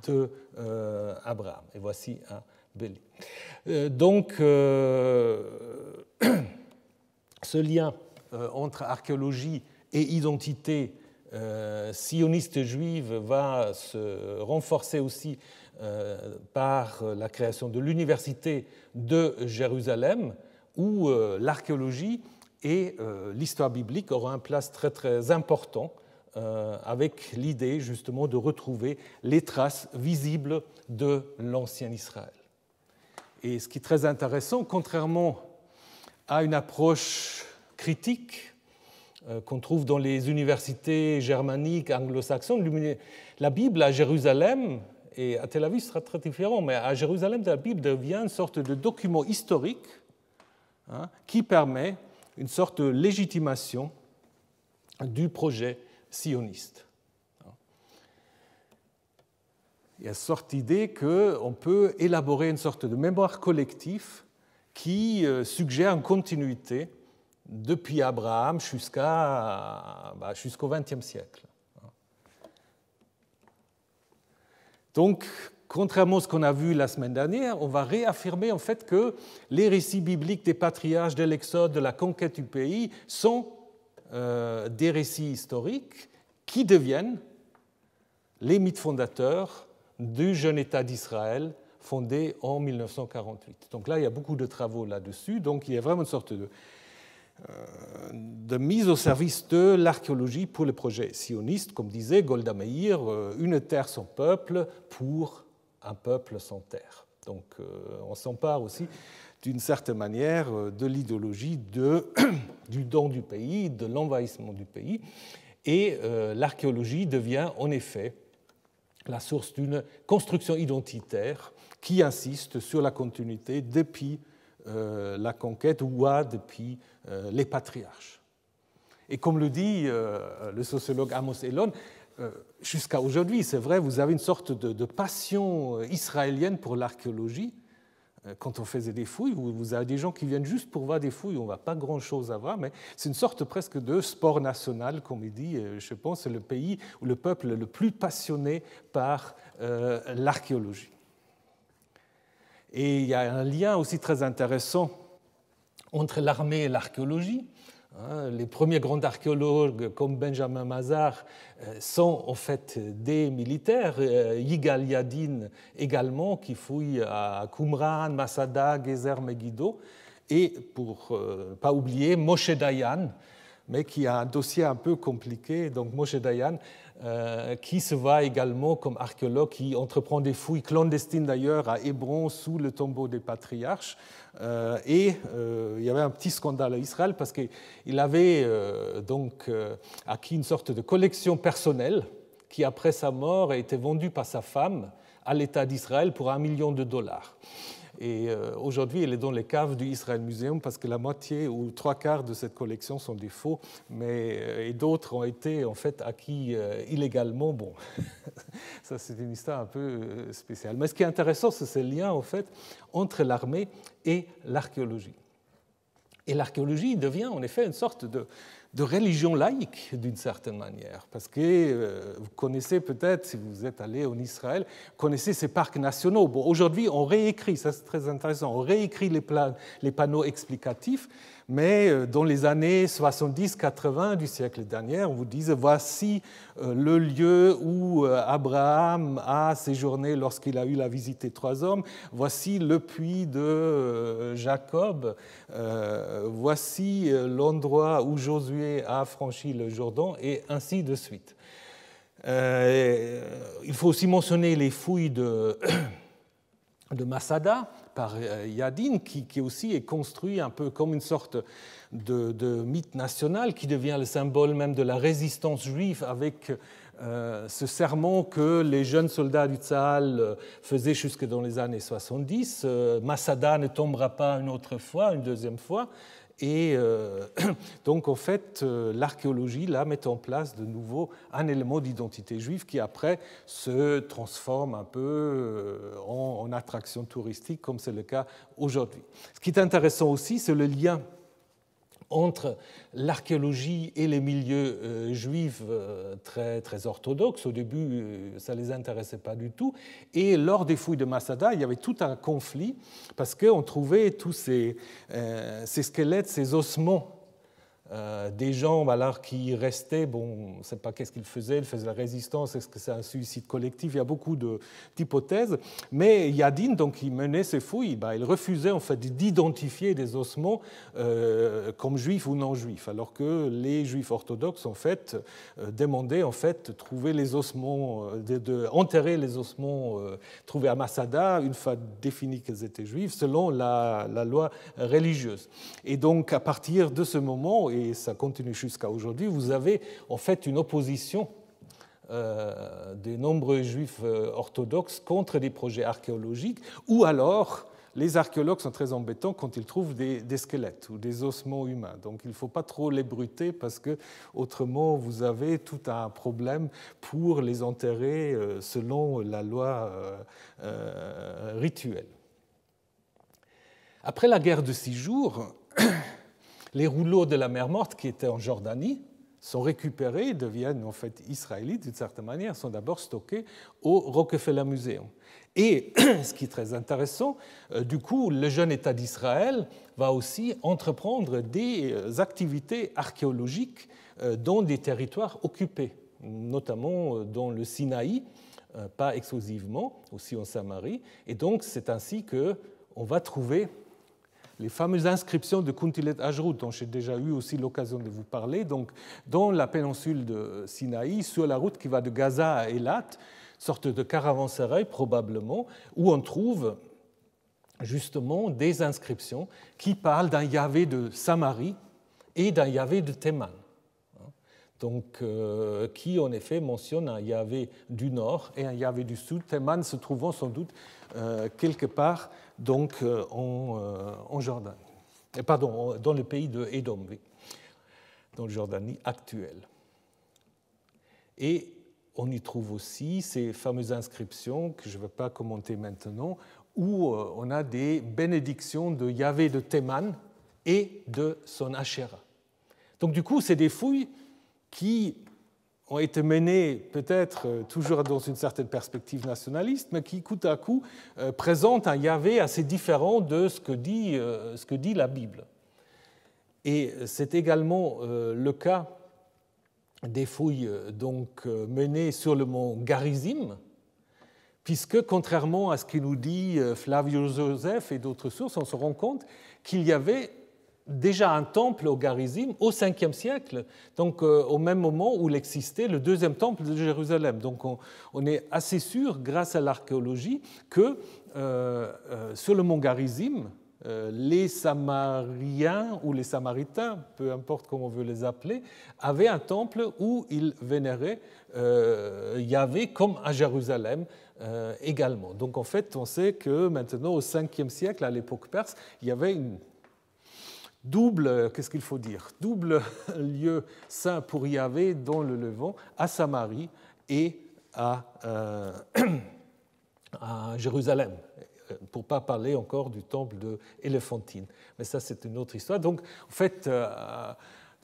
de Abraham. Et voici un bélier. Donc, ce lien entre archéologie et identité sioniste juive va se renforcer aussi par la création de l'université de Jérusalem, où l'archéologie et l'histoire biblique auront une place très très importante, avec l'idée justement de retrouver les traces visibles de l'ancien Israël. Et ce qui est très intéressant, contrairement à une approche critique qu'on trouve dans les universités germaniques, anglo-saxonnes, la Bible à Jérusalem, et à Tel Aviv, ce sera très différent, mais à Jérusalem, la Bible devient une sorte de document historique qui permet une sorte de légitimation du projet sioniste. Il y a une sorte d'idée qu'on peut élaborer une sorte de mémoire collective qui suggère une continuité depuis Abraham jusqu'au XXe siècle. Donc, contrairement à ce qu'on a vu la semaine dernière, on va réaffirmer en fait que les récits bibliques des patriarches, de l'Exode, de la conquête du pays sont des récits historiques qui deviennent les mythes fondateurs du jeune État d'Israël fondé en 1948. Donc là, il y a beaucoup de travaux là-dessus. Donc il y a vraiment une sorte de mise au service de l'archéologie pour le projet sioniste, comme disait Golda Meir, une terre sans peuple pour un peuple sans terre. Donc on s'empare aussi d'une certaine manière de l'idéologie du don du pays, de l'envahissement du pays, et l'archéologie devient en effet la source d'une construction identitaire qui insiste sur la continuité depuis la conquête ou depuis les patriarches. Et comme le dit le sociologue Amos Elon, jusqu'à aujourd'hui, c'est vrai, vous avez une sorte de passion israélienne pour l'archéologie. Quand on faisait des fouilles, vous avez des gens qui viennent juste pour voir des fouilles, on ne voit pas grand-chose à voir, mais c'est une sorte presque de sport national, comme il dit. Je pense que c'est le pays ou le peuple le plus passionné par l'archéologie. Et il y a un lien aussi très intéressant entre l'armée et l'archéologie. Les premiers grands archéologues comme Benjamin Mazar sont en fait des militaires, Yigal Yadin également, qui fouille à Qumran, Masada, Gezer, Megiddo, et pour ne pas oublier Moshe Dayan, mais qui a un dossier un peu compliqué, donc Moshe Dayan, qui se voit également comme archéologue, qui entreprend des fouilles clandestines d'ailleurs à Hébron sous le tombeau des patriarches. Et il y avait un petit scandale à Israël parce qu'il avait donc acquis une sorte de collection personnelle qui, après sa mort, a été vendu par sa femme à l'État d'Israël pour $1 million. Et aujourd'hui, elle est dans les caves du Israel Museum parce que la moitié ou 3/4 de cette collection sont des faux, et d'autres ont été en fait acquis illégalement. Bon, ça c'est une histoire un peu spéciale. Mais ce qui est intéressant, c'est ce lien en fait entre l'armée et l'archéologie. Et l'archéologie devient en effet une sorte de religion laïque d'une certaine manière, parce que vous connaissez peut-être, si vous êtes allé en Israël, vous connaissez ces parcs nationaux. Bon, aujourd'hui, on réécrit, ça c'est très intéressant, on réécrit les panneaux explicatifs, mais dans les années 70-80 du siècle dernier, on vous disait voici le lieu où Abraham a séjourné lorsqu'il a eu la visite des 3 hommes, voici le puits de Jacob, voici l'endroit où Josué a franchi le Jourdain, et ainsi de suite. Il faut aussi mentionner les fouilles de Masada par Yadin, qui aussi est construit un peu comme une sorte de mythe national qui devient le symbole même de la résistance juive, avec ce serment que les jeunes soldats du Tzahal faisaient jusque dans les années 70. Masada ne tombera pas une autre fois, une deuxième fois. Et donc, en fait, l'archéologie là, met en place de nouveau un élément d'identité juive qui, après, se transforme un peu en attraction touristique, comme c'est le cas aujourd'hui. Ce qui est intéressant aussi, c'est le lien entre l'archéologie et les milieux juifs très, très orthodoxes. Au début, ça ne les intéressait pas du tout. Et lors des fouilles de Masada, il y avait tout un conflit parce qu'on trouvait tous ces squelettes, ces ossements des gens alors, qui restaient, bon, on ne sait pas qu'est-ce qu'ils faisaient, ils faisaient la résistance, est-ce que c'est un suicide collectif, il y a beaucoup d'hypothèses, mais Yadin, donc, qui menait ces fouilles, il refusait en fait d'identifier des ossements comme juifs ou non juifs, alors que les juifs orthodoxes en fait demandaient en fait trouver les ossements, enterrer les ossements trouvés à Masada une fois définis qu'ils étaient juifs selon la loi religieuse. Et donc à partir de ce moment, et ça continue jusqu'à aujourd'hui, vous avez en fait une opposition de nombreux juifs orthodoxes contre des projets archéologiques, ou alors les archéologues sont très embêtants quand ils trouvent des squelettes ou des ossements humains. Donc il ne faut pas trop les bruter parce que autrement vous avez tout un problème pour les enterrer selon la loi rituelle. Après la guerre de 6 jours, les rouleaux de la mer Morte qui étaient en Jordanie sont récupérés, deviennent en fait israélites d'une certaine manière, sont d'abord stockés au Rockefeller Museum. Et ce qui est très intéressant, du coup, le jeune État d'Israël va aussi entreprendre des activités archéologiques dans des territoires occupés, notamment dans le Sinaï, pas exclusivement, aussi en Samarie. Et donc, c'est ainsi qu'on va trouver les fameuses inscriptions de Kuntilet Ajrut, dont j'ai déjà eu aussi l'occasion de vous parler, donc dans la péninsule de Sinaï, sur la route qui va de Gaza à Eilat, sorte de caravansérail probablement, où on trouve justement des inscriptions qui parlent d'un Yahvé de Samarie et d'un Yahvé de Théman. Donc, qui en effet mentionne un Yahvé du nord et un Yahvé du sud, Théman se trouvant sans doute quelque part donc, en Jordanie. Pardon, dans le pays de Édom, oui, dans la Jordanie actuelle. Et on y trouve aussi ces fameuses inscriptions que je ne vais pas commenter maintenant, où on a des bénédictions de Yahvé de Théman et de son Asherah. Donc du coup, c'est des fouilles qui ont été menées peut-être toujours dans une certaine perspective nationaliste, mais qui, coup à coup, présentent un Yahvé assez différent de ce que dit la Bible. Et c'est également le cas des fouilles donc, menées sur le mont Garizim, puisque, contrairement à ce que nous dit Flavius Joseph et d'autres sources, on se rend compte qu'il y avait déjà un temple au Garizim au 5e siècle, donc au même moment où il existait le 2e temple de Jérusalem. Donc on est assez sûr, grâce à l'archéologie, que sur le mont Garizim, les Samariens ou les Samaritains, peu importe comment on veut les appeler, avaient un temple où ils vénéraient Yahvé, comme à Jérusalem également. Donc en fait, on sait que maintenant, au 5e siècle, à l'époque perse, il y avait une double, qu'est-ce qu'il faut dire, double lieu saint pour Yahvé dans le Levant, à Samarie et à Jérusalem, pour ne pas parler encore du temple de Éléphantine. Mais ça, c'est une autre histoire. Donc, en fait,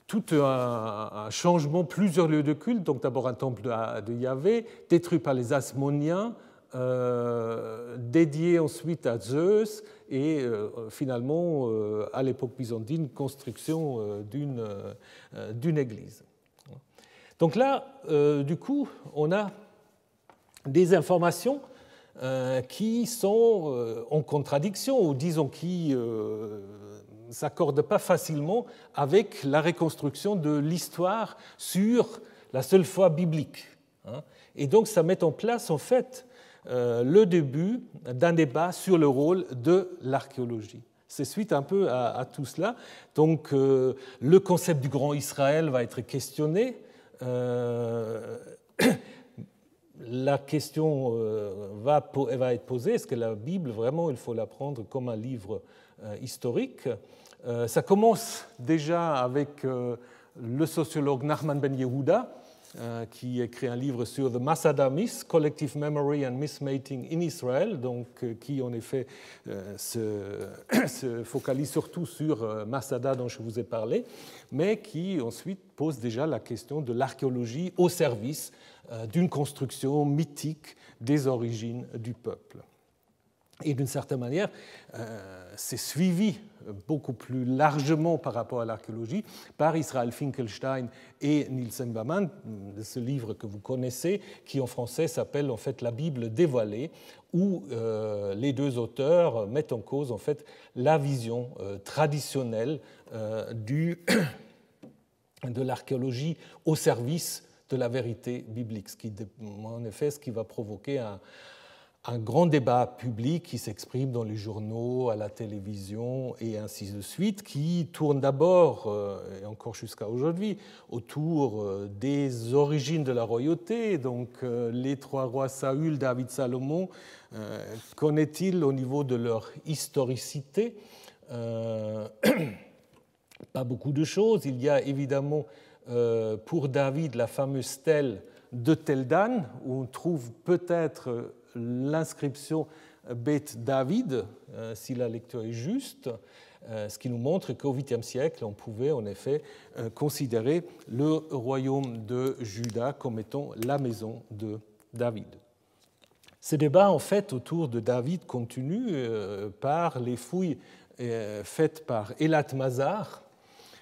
tout un changement, plusieurs lieux de culte. Donc, d'abord un temple de Yahvé, détruit par les Asmoniens, dédié ensuite à Zeus, et finalement, à l'époque byzantine, construction d'une église. Donc là, du coup, on a des informations qui sont en contradiction, ou disons qui ne s'accordent pas facilement avec la reconstruction de l'histoire sur la seule foi biblique. Et donc ça met en place en fait le début d'un débat sur le rôle de l'archéologie. C'est suite un peu à tout cela. Donc le concept du Grand Israël va être questionné. La question va être posée, est-ce que la Bible, vraiment, il faut la prendre comme un livre historique? Ça commence déjà avec le sociologue Nachman Ben Yehuda, qui écrit un livre sur The Masada Myth, Collective Memory and Myth-Making in Israel, donc qui en effet se focalise surtout sur Masada dont je vous ai parlé, mais qui ensuite pose déjà la question de l'archéologie au service d'une construction mythique des origines du peuple. Et d'une certaine manière, c'est suivi beaucoup plus largement par rapport à l'archéologie par Israël Finkelstein et Nielsen Baumann, ce livre que vous connaissez, qui en français s'appelle en fait La Bible dévoilée, où les deux auteurs mettent en cause en fait la vision traditionnelle de l'archéologie au service de la vérité biblique, ce qui, en effet, ce qui va provoquer un grand débat public qui s'exprime dans les journaux, à la télévision et ainsi de suite, qui tourne d'abord, et encore jusqu'à aujourd'hui, autour des origines de la royauté, donc les trois rois Saül, David, Salomon, qu'en est-il au niveau de leur historicité? Pas beaucoup de choses. Il y a évidemment pour David la fameuse stèle de Tel Dan, où on trouve peut-être l'inscription Beth David, si la lecture est juste, ce qui nous montre qu'au 8e siècle, on pouvait en effet considérer le royaume de Juda comme étant la maison de David. Ce débat, en fait, autour de David continue par les fouilles faites par Elat Mazar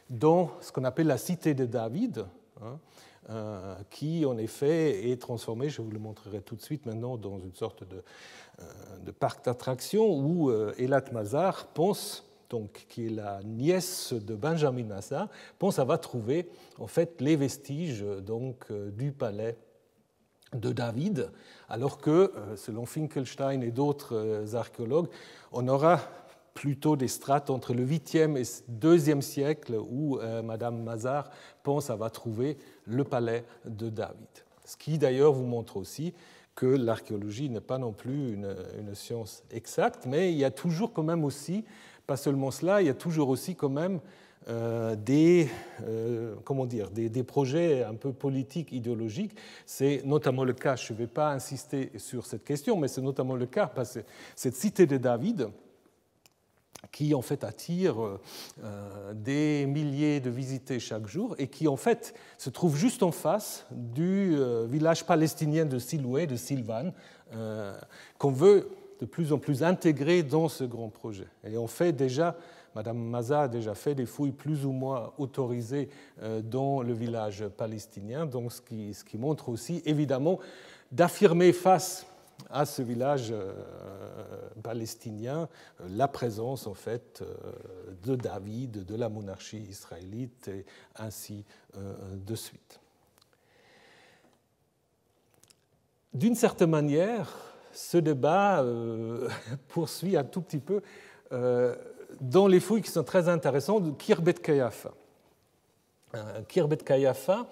dans ce qu'on appelle la cité de David, qui en effet est transformée, je vous le montrerai tout de suite maintenant, dans une sorte de parc d'attractions où Elat Mazar pense, donc, qui est la nièce de Benjamin Mazar, pense avoir trouvé en fait les vestiges donc, du palais de David, alors que, selon Finkelstein et d'autres archéologues, on aura plutôt des strates entre le 8e et 2e siècle où Madame Mazar pense avoir trouvé le palais de David. Ce qui d'ailleurs vous montre aussi que l'archéologie n'est pas non plus une science exacte, mais il y a toujours quand même aussi, pas seulement cela, il y a toujours aussi quand même des projets un peu politiques, idéologiques. C'est notamment le cas, je ne vais pas insister sur cette question, mais c'est notamment le cas parce que cette cité de David, qui en fait attire des milliers de visités chaque jour et qui en fait se trouve juste en face du village palestinien de Siloué, de Silvan, qu'on veut de plus en plus intégrer dans ce grand projet. Et on fait déjà, Madame Mazar a déjà fait des fouilles plus ou moins autorisées dans le village palestinien, donc ce qui montre aussi évidemment d'affirmer face à ce village palestinien la présence en fait de David, de la monarchie israélite et ainsi de suite. D'une certaine manière, ce débat poursuit un tout petit peu dans les fouilles qui sont très intéressantes de Khirbet Qayafa. Khirbet Qayafa,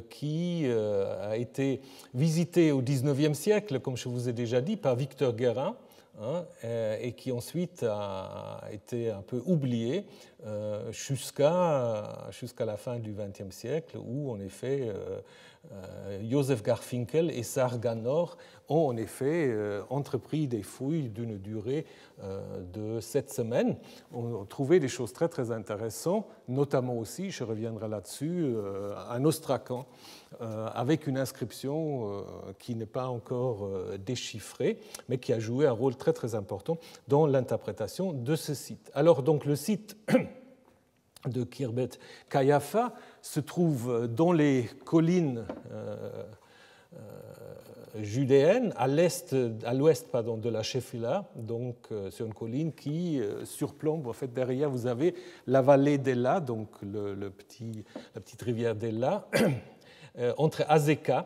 qui a été visité au XIXe siècle, comme je vous ai déjà dit, par Victor Guérin, et qui ensuite a été un peu oublié jusqu'à la fin du XXe siècle, où en effet Joseph Garfinkel et Sar Ganor ont en effet entrepris des fouilles d'une durée de 7 semaines. On a trouvé des choses très très intéressantes, notamment aussi, je reviendrai là-dessus, un ostracan avec une inscription qui n'est pas encore déchiffrée, mais qui a joué un rôle très très important dans l'interprétation de ce site. Alors donc le site de Khirbet Qayafa se trouve dans les collines judéennes, à l'ouest de la Shephelah, donc sur une colline qui surplombe, en fait derrière vous avez la vallée d'Ela, donc la petite rivière d'Ela, entre Azekah,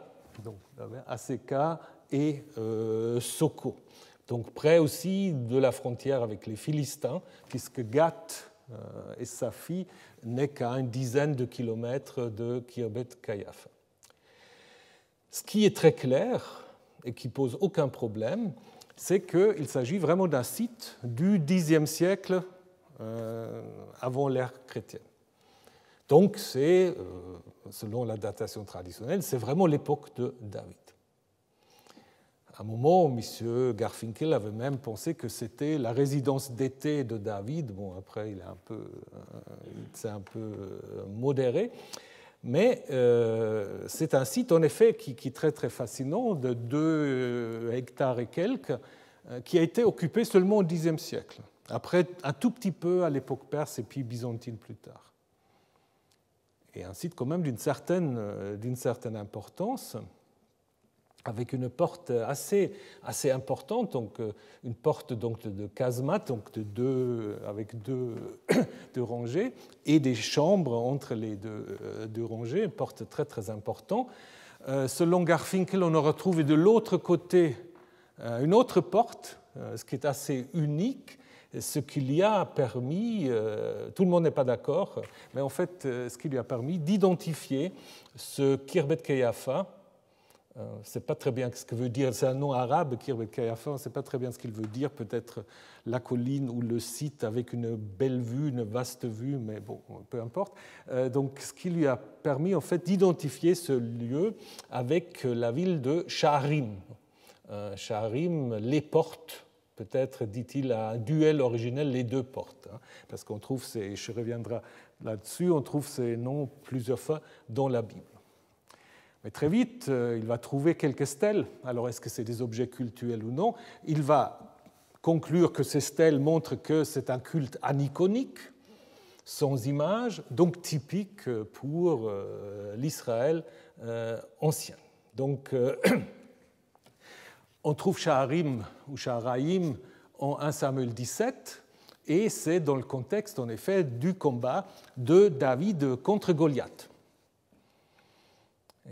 et Soko. Donc près aussi de la frontière avec les Philistins, puisque Gath et sa fille n'est qu'à une dizaine de kilomètres de Khirbet Qayafa. Ce qui est très clair et qui pose aucun problème, c'est qu'il s'agit vraiment d'un site du Xe siècle avant l'ère chrétienne. Donc c'est, selon la datation traditionnelle, c'est vraiment l'époque de David. À un moment, M. Garfinkel avait même pensé que c'était la résidence d'été de David. Bon, après, il s'est un peu modéré. Mais c'est un site, en effet, qui est très, très fascinant, de 2 hectares et quelques, qui a été occupé seulement au Xe siècle. Après, un tout petit peu à l'époque perse et puis byzantine plus tard. Et un site quand même d'une certaine importance, avec une porte assez importante, donc une porte donc de casemate, donc avec deux rangées, et des chambres entre les deux rangées, une porte très très importante. Selon Garfinkel, on aurait trouvé de l'autre côté une autre porte, ce qui est assez unique, ce qui lui a permis, tout le monde n'est pas d'accord, mais en fait, ce qui lui a permis d'identifier ce Khirbet Qayafa. Je ne sais pas très bien ce que veut dire, c'est un nom arabe, Khirbet Qayafa, on ne sait pas très bien ce qu'il veut dire, peut-être la colline ou le site avec une belle vue, une vaste vue, mais bon, peu importe. Donc, ce qui lui a permis en fait d'identifier ce lieu avec la ville de Sha'arim. Sha'arim, les portes, peut-être dit-il à un duel originel, les 2 portes, parce qu'on trouve, je reviendrai là-dessus, on trouve ces noms plusieurs fois dans la Bible. Mais très vite, il va trouver quelques stèles. Alors, est-ce que c'est des objets cultuels ou non? Il va conclure que ces stèles montrent que c'est un culte aniconique, sans image, donc typique pour l'Israël ancien. Donc, on trouve Sha'arim ou Sha'araïm en 1 Samuel 17, et c'est dans le contexte, en effet, du combat de David contre Goliath.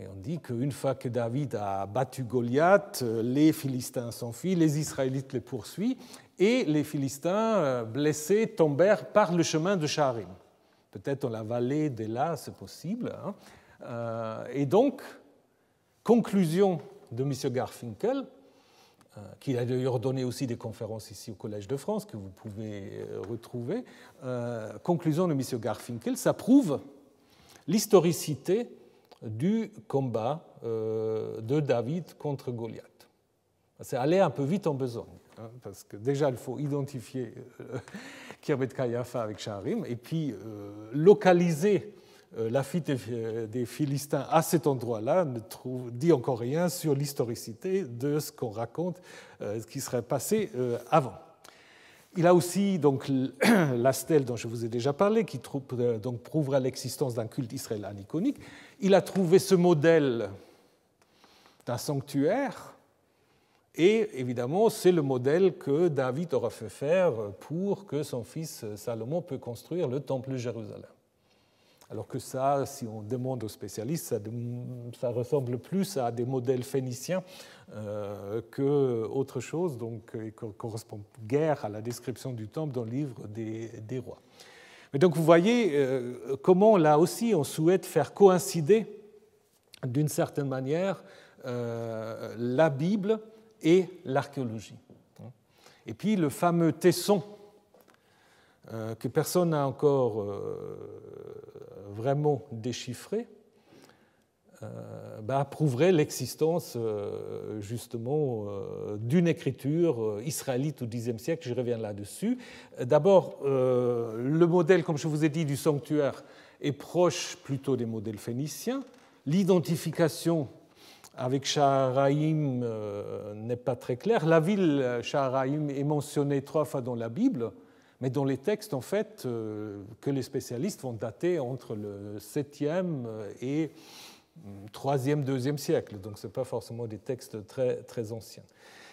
Et on dit qu'une fois que David a battu Goliath, les Philistins s'enfuient, les Israélites les poursuivent, et les Philistins blessés tombèrent par le chemin de Sha'arim. Peut-être dans la vallée d'Ela, c'est possible. Et donc, conclusion de M. Garfinkel, qui a d'ailleurs donné aussi des conférences ici au Collège de France, que vous pouvez retrouver, conclusion de M. Garfinkel, ça prouve l'historicité du combat de David contre Goliath. C'est aller un peu vite en besogne, parce que déjà il faut identifier Khirbet Qayafa avec Sha'arim, et puis localiser la fuite des Philistins à cet endroit-là ne dit encore rien sur l'historicité de ce qu'on raconte, ce qui serait passé avant. Il a aussi donc la stèle dont je vous ai déjà parlé, qui donc prouvera l'existence d'un culte israélien aniconique. Il a trouvé ce modèle d'un sanctuaire, et évidemment, c'est le modèle que David aura fait faire pour que son fils Salomon puisse construire le temple de Jérusalem. Alors que ça, si on demande aux spécialistes, ça ressemble plus à des modèles phéniciens qu'autre chose, donc il ne correspond guère à la description du temple dans le livre des rois. Mais donc vous voyez comment là aussi on souhaite faire coïncider d'une certaine manière la Bible et l'archéologie. Et puis le fameux tesson que personne n'a encore vraiment déchiffré, prouverait l'existence justement d'une écriture israélite au Xe siècle. Je reviens là-dessus. D'abord, le modèle, comme je vous ai dit, du sanctuaire est proche plutôt des modèles phéniciens. L'identification avec Shaharaim n'est pas très claire. La ville Shaharaim est mentionnée 3 fois dans la Bible, mais dans les textes, en fait, que les spécialistes vont dater entre le 7e et 3e, 2e siècle. Donc, ce n'est pas forcément des textes très, très anciens.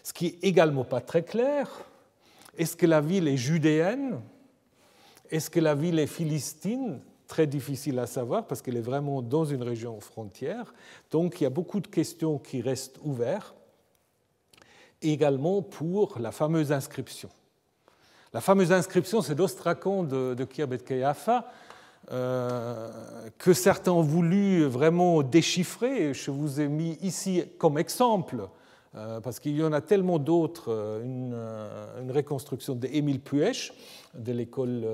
Ce qui n'est également pas très clair, est-ce que la ville est judéenne? Est-ce que la ville est philistine? Très difficile à savoir parce qu'elle est vraiment dans une région frontière. Donc, il y a beaucoup de questions qui restent ouvertes. Également pour la fameuse inscription. La fameuse inscription, c'est l'ostracon de Khirbet Qeiyafa, que certains ont voulu vraiment déchiffrer. Je vous ai mis ici comme exemple, parce qu'il y en a tellement d'autres, une reconstruction d'Émile Puech, de l'école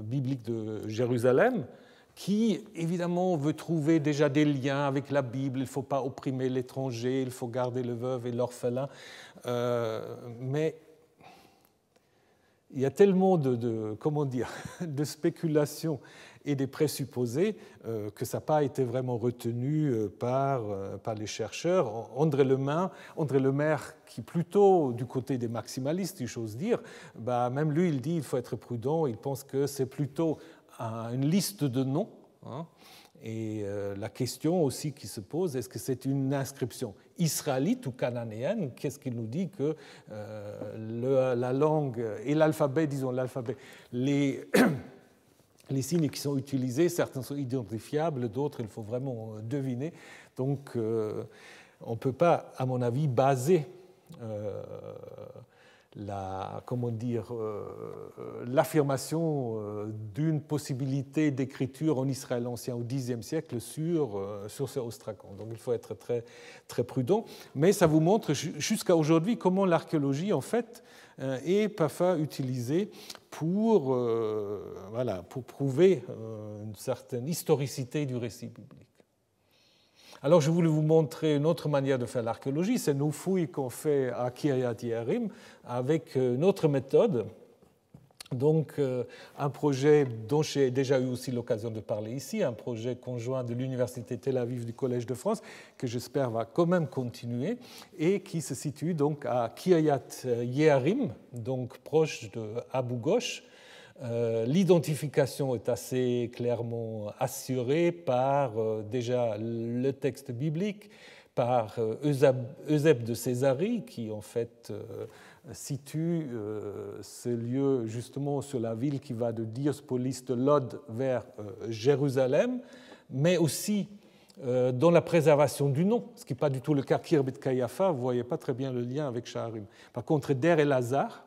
biblique de Jérusalem, qui évidemment veut trouver déjà des liens avec la Bible. Il ne faut pas opprimer l'étranger, il faut garder le veuve et l'orphelin. Mais il y a tellement de spéculations et des présupposés que ça n'a pas été vraiment retenu par les chercheurs. André Lemaire, qui est plutôt du côté des maximalistes, si j'ose dire, même lui, il dit qu'il faut être prudent. Il pense que c'est plutôt une liste de noms. Et la question aussi qui se pose, est-ce que c'est une inscription israélite ou cananéenne? Qu'est-ce qui nous dit que la langue et l'alphabet, disons l'alphabet, les signes qui sont utilisés, certains sont identifiables, d'autres il faut vraiment deviner. Donc on ne peut pas, à mon avis, baser l'affirmation d'une possibilité d'écriture en Israël ancien au Xe siècle sur ce ostracon. Donc il faut être très, très prudent. Mais ça vous montre jusqu'à aujourd'hui comment l'archéologie, en fait, est parfois utilisée pour prouver une certaine historicité du récit biblique. Alors, je voulais vous montrer une autre manière de faire l'archéologie, c'est nos fouilles qu'on fait à Kiryat Yearim avec une autre méthode. Donc, un projet dont j'ai déjà eu aussi l'occasion de parler ici, un projet conjoint de l'Université Tel Aviv du Collège de France, que j'espère va quand même continuer, et qui se situe donc à Kiryat Yearim, donc proche de Abu Ghosh. L'identification est assez clairement assurée par déjà le texte biblique, par Eusèbe de Césarie, qui en fait situe ce lieu justement sur la ville qui va de Diospolis de Lod vers Jérusalem, mais aussi dans la préservation du nom, ce qui n'est pas du tout le cas Khirbet Qeiyafa, vous ne voyez pas très bien le lien avec Sha'arim. Par contre, Der el-Hazar,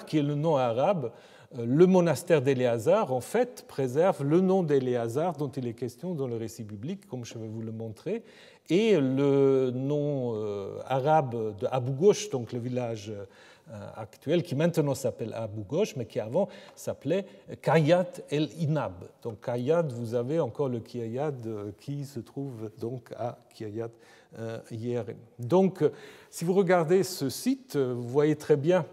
qui est le nom arabe, le monastère d'Éléazar, en fait, préserve le nom d'Éléazar dont il est question dans le récit biblique, comme je vais vous le montrer, et le nom arabe de Abu Ghosh, donc le village actuel, qui maintenant s'appelle Abu Ghosh, mais qui avant s'appelait Kiryat el-Inab. Donc Kiryat, vous avez encore le Kiryat qui se trouve donc à Kiryat Yearim. Donc, si vous regardez ce site, vous voyez très bien.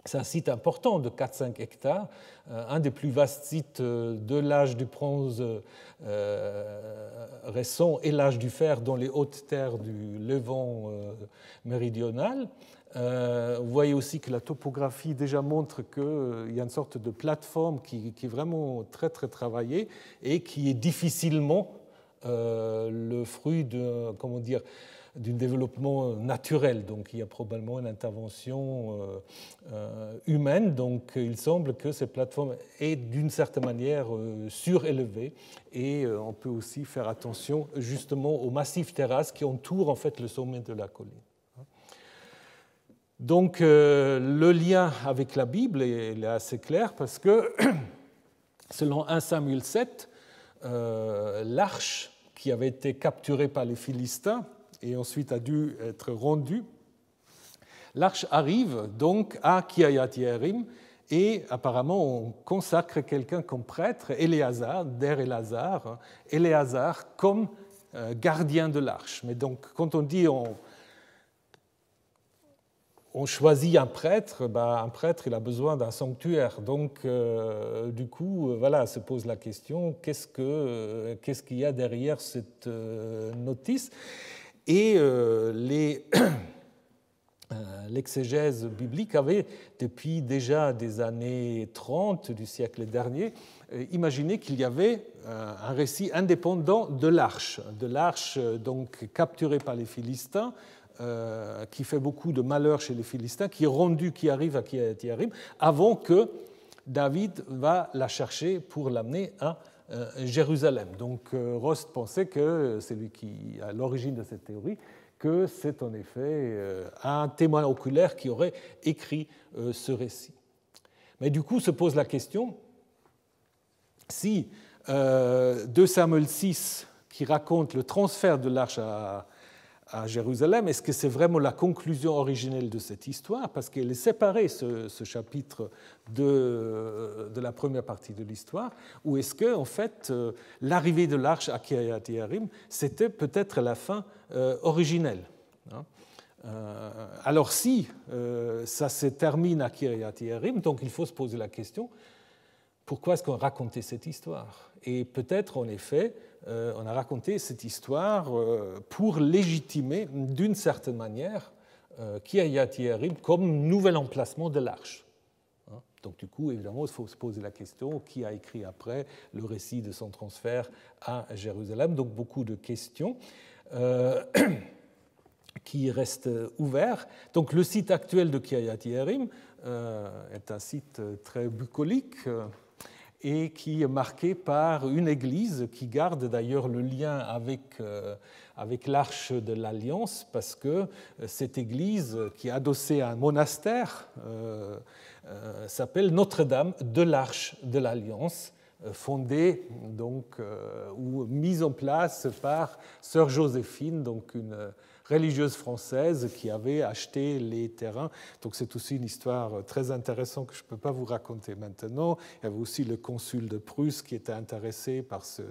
C'est un site important de 4-5 hectares, un des plus vastes sites de l'âge du bronze récent et l'âge du fer dans les hautes terres du Levant méridional. Vous voyez aussi que la topographie déjà montre qu'il y a une sorte de plateforme qui est vraiment très, très travaillée et qui est difficilement le fruit d'un développement naturel. Donc il y a probablement une intervention humaine. Donc il semble que cette plateforme est d'une certaine manière surélevée et on peut aussi faire attention justement aux massifs terrasses qui entourent en fait le sommet de la colline. Donc le lien avec la Bible est assez clair parce que selon 1 Samuel 7, l'arche qui avait été capturée par les Philistins et ensuite a dû être rendue, l'arche arrive donc à Kiriath-Yearim et apparemment on consacre quelqu'un comme prêtre, Éléazar, Der Éléazar, Éléazar comme gardien de l'arche. Mais donc quand on dit on choisit un prêtre il a besoin d'un sanctuaire. Donc, du coup, voilà, se pose la question, qu'est-ce qu'il y a derrière cette notice? Et l'exégèse biblique avait, depuis déjà des années 30 du siècle dernier, imaginé qu'il y avait un récit indépendant de l'arche donc capturée par les Philistins, qui fait beaucoup de malheur chez les Philistins, qui arrive à Kiriath-Yearim, avant que David va la chercher pour l'amener à Jérusalem. Donc Rost pensait que c'est lui qui a l'origine de cette théorie, que c'est en effet un témoin oculaire qui aurait écrit ce récit. Mais du coup se pose la question, si 2 Samuel 6, qui raconte le transfert de l'arche à Jérusalem, est-ce que c'est vraiment la conclusion originelle de cette histoire? Parce qu'elle est séparée, ce chapitre, de la première partie de l'histoire. Ou est-ce que, en fait, l'arrivée de l'arche à Kiriath-Yearim, c'était peut-être la fin originelle? Alors si ça se termine à Kiriath-Yearim, donc il faut se poser la question, pourquoi est-ce qu'on racontait cette histoire? Et peut-être, en effet, on a raconté cette histoire pour légitimer, d'une certaine manière, Kiriath-Yearim comme nouvel emplacement de l'arche. Donc, du coup, évidemment, il faut se poser la question, qui a écrit après le récit de son transfert à Jérusalem? Donc, beaucoup de questions qui restent ouvertes. Donc, le site actuel de Kiriath-Yearim est un site très bucolique, et qui est marqué par une église qui garde d'ailleurs le lien avec l'arche de l'Alliance, parce que cette église, qui est adossée à un monastère, s'appelle Notre-Dame de l'Arche de l'Alliance, fondée donc, ou mise en place par sœur Joséphine, donc une religieuse française qui avait acheté les terrains. Donc c'est aussi une histoire très intéressante que je ne peux pas vous raconter maintenant. Il y avait aussi le consul de Prusse qui était intéressé par ce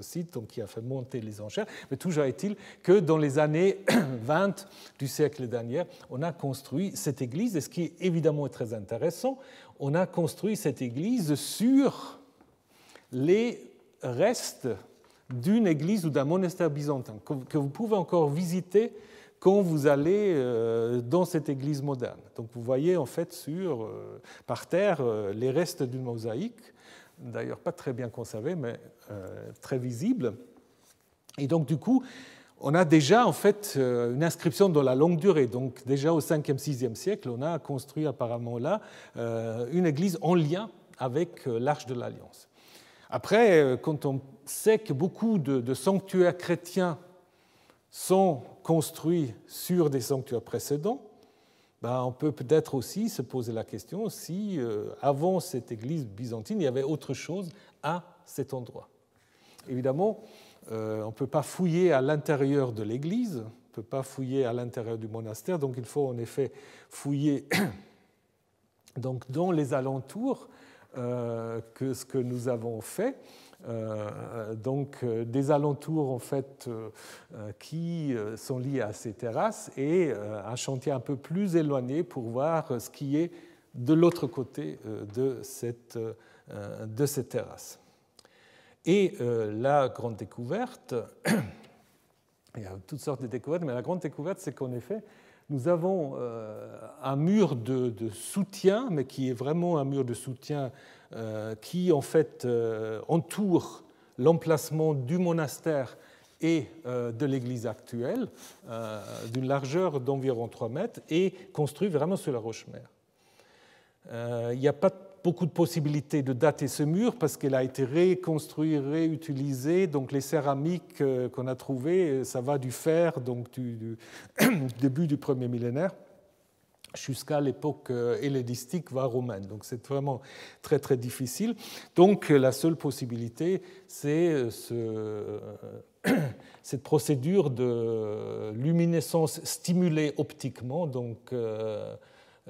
site, donc qui a fait monter les enchères. Mais toujours est-il que dans les années 20 du siècle dernier, on a construit cette église, et ce qui est évidemment très intéressant, on a construit cette église sur les restes d'une église ou d'un monastère byzantin, que vous pouvez encore visiter quand vous allez dans cette église moderne. Donc vous voyez en fait par terre les restes d'une mosaïque, d'ailleurs pas très bien conservée, mais très visible. Et donc du coup, on a déjà en fait une inscription dans la longue durée. Donc déjà au 5e, 6e siècle, on a construit apparemment là une église en lien avec l'Arche de l'Alliance. Après, quand on sait que beaucoup de sanctuaires chrétiens sont construits sur des sanctuaires précédents, on peut peut-être aussi se poser la question si, avant cette église byzantine, il y avait autre chose à cet endroit. Évidemment, on ne peut pas fouiller à l'intérieur de l'église, on ne peut pas fouiller à l'intérieur du monastère, donc il faut en effet fouiller donc, dans les alentours, que ce que nous avons fait, donc des alentours en fait qui sont liés à ces terrasses, et un chantier un peu plus éloigné pour voir ce qui est de l'autre côté de cette terrasse. Et la grande découverte, il y a toutes sortes de découvertes, mais la grande découverte, c'est qu'en effet, nous avons un mur de soutien, mais qui est vraiment un mur de soutien qui, en fait, entoure l'emplacement du monastère et de l'église actuelle, d'une largeur d'environ 3 mètres, et construit vraiment sur la roche-mère. Il n'y a pas beaucoup de possibilités de dater ce mur parce qu'elle a été reconstruite, réutilisée. Donc les céramiques qu'on a trouvées, ça va du fer, donc du début du premier millénaire, jusqu'à l'époque hellénistique, voire romaine. Donc c'est vraiment très très difficile. Donc la seule possibilité, c'est cette procédure de luminescence stimulée optiquement, donc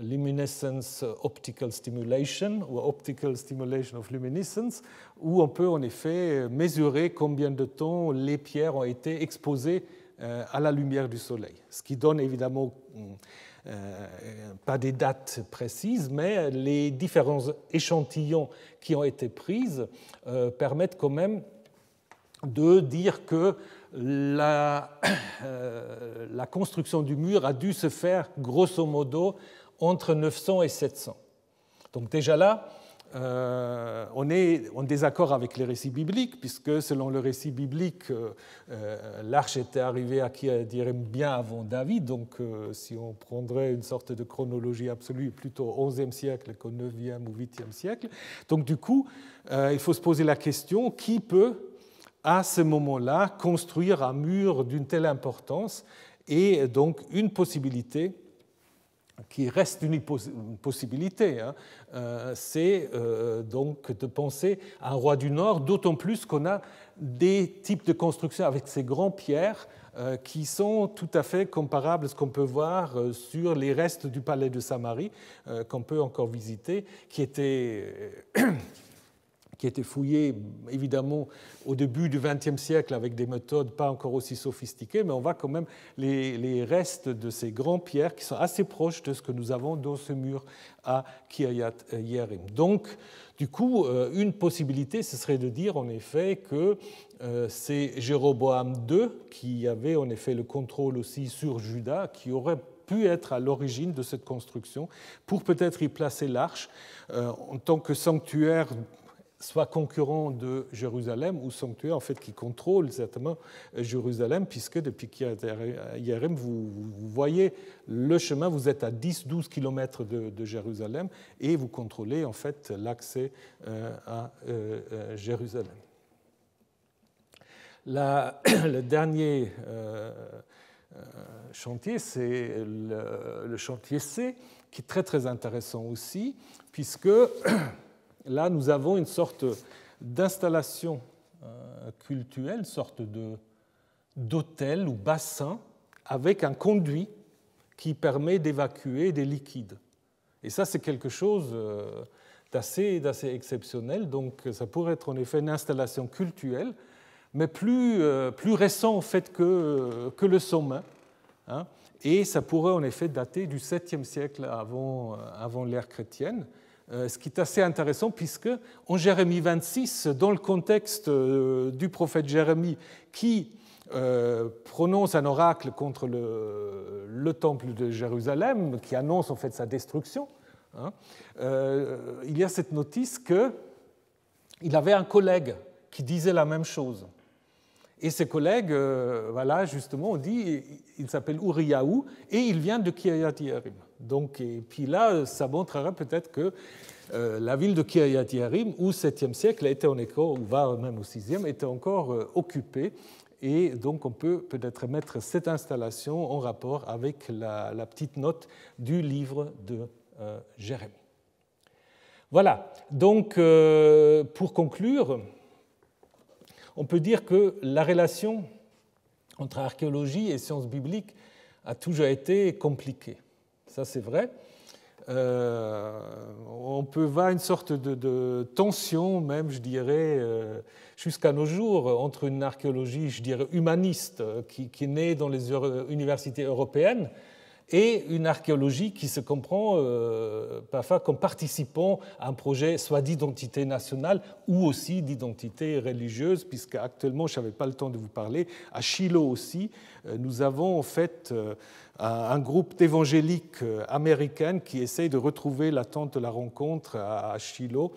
luminescence optical stimulation ou optical stimulation of luminescence, où on peut en effet mesurer combien de temps les pierres ont été exposées à la lumière du soleil. Ce qui donne évidemment pas des dates précises, mais les différents échantillons qui ont été pris permettent quand même de dire que la construction du mur a dû se faire grosso modo entre 900 et 700. Donc déjà là, on est en désaccord avec les récits bibliques, puisque selon le récit biblique, l'arche était arrivée à Kiriath-Jearim bien avant David. Donc si on prendrait une sorte de chronologie absolue, plutôt au XIe siècle qu'au IXe ou VIIIe siècle. Donc du coup, il faut se poser la question, qui peut à ce moment-là construire un mur d'une telle importance? Et donc une possibilité qui reste une possibilité, c'est donc de penser à un roi du Nord, d'autant plus qu'on a des types de constructions avec ces grands pierres qui sont tout à fait comparables à ce qu'on peut voir sur les restes du palais de Samarie, qu'on peut encore visiter, qui était fouillé évidemment au début du XXe siècle avec des méthodes pas encore aussi sophistiquées, mais on voit quand même les restes de ces grandes pierres qui sont assez proches de ce que nous avons dans ce mur à Kiriath-Jearim. Donc, du coup, une possibilité, ce serait de dire en effet que c'est Jéroboam II qui avait en effet le contrôle aussi sur Juda, qui aurait pu être à l'origine de cette construction, pour peut-être y placer l'arche en tant que sanctuaire, soit concurrent de Jérusalem ou sanctuaire en fait qui contrôle certainement Jérusalem, puisque depuis Kiriath-Jearim, vous voyez le chemin, vous êtes à 10-12 km de Jérusalem et vous contrôlez en fait l'accès à Jérusalem. Le dernier chantier, c'est le chantier C, qui est très très intéressant aussi, puisque là, nous avons une sorte d'installation cultuelle, une sorte d'autel ou bassin avec un conduit qui permet d'évacuer des liquides. Et ça, c'est quelque chose d'assez exceptionnel. Donc, ça pourrait être en effet une installation cultuelle, mais plus récent en fait que le sommet. Hein, et ça pourrait en effet dater du 7e siècle avant l'ère chrétienne. Ce qui est assez intéressant, puisque en Jérémie 26, dans le contexte du prophète Jérémie qui prononce un oracle contre le temple de Jérusalem, qui annonce en fait sa destruction, hein, il y a cette notice qu'il avait un collègue qui disait la même chose. Et ce collègue, voilà, justement, on dit, il s'appelle Uriyahu et il vient de Kiriath-Jearim. Donc, et puis là, ça montrera peut-être que la ville de Kiriath-Jearim, au 7e siècle, était en écho, ou va même au 6e, était encore occupée. Et donc, on peut peut-être mettre cette installation en rapport avec la petite note du livre de Jérémie. Voilà. Donc, pour conclure, on peut dire que la relation entre archéologie et sciences bibliques a toujours été compliquée. Ça, c'est vrai. On peut voir une sorte de tension, même, je dirais, jusqu'à nos jours, entre une archéologie, je dirais, humaniste, qui est née dans les universités européennes, et une archéologie qui se comprend parfois comme participant à un projet soit d'identité nationale ou aussi d'identité religieuse, puisque actuellement, je n'avais pas le temps de vous parler, à Shiloh aussi, nous avons en fait un groupe d'évangéliques américaines qui essayent de retrouver la tente de la rencontre à Shiloh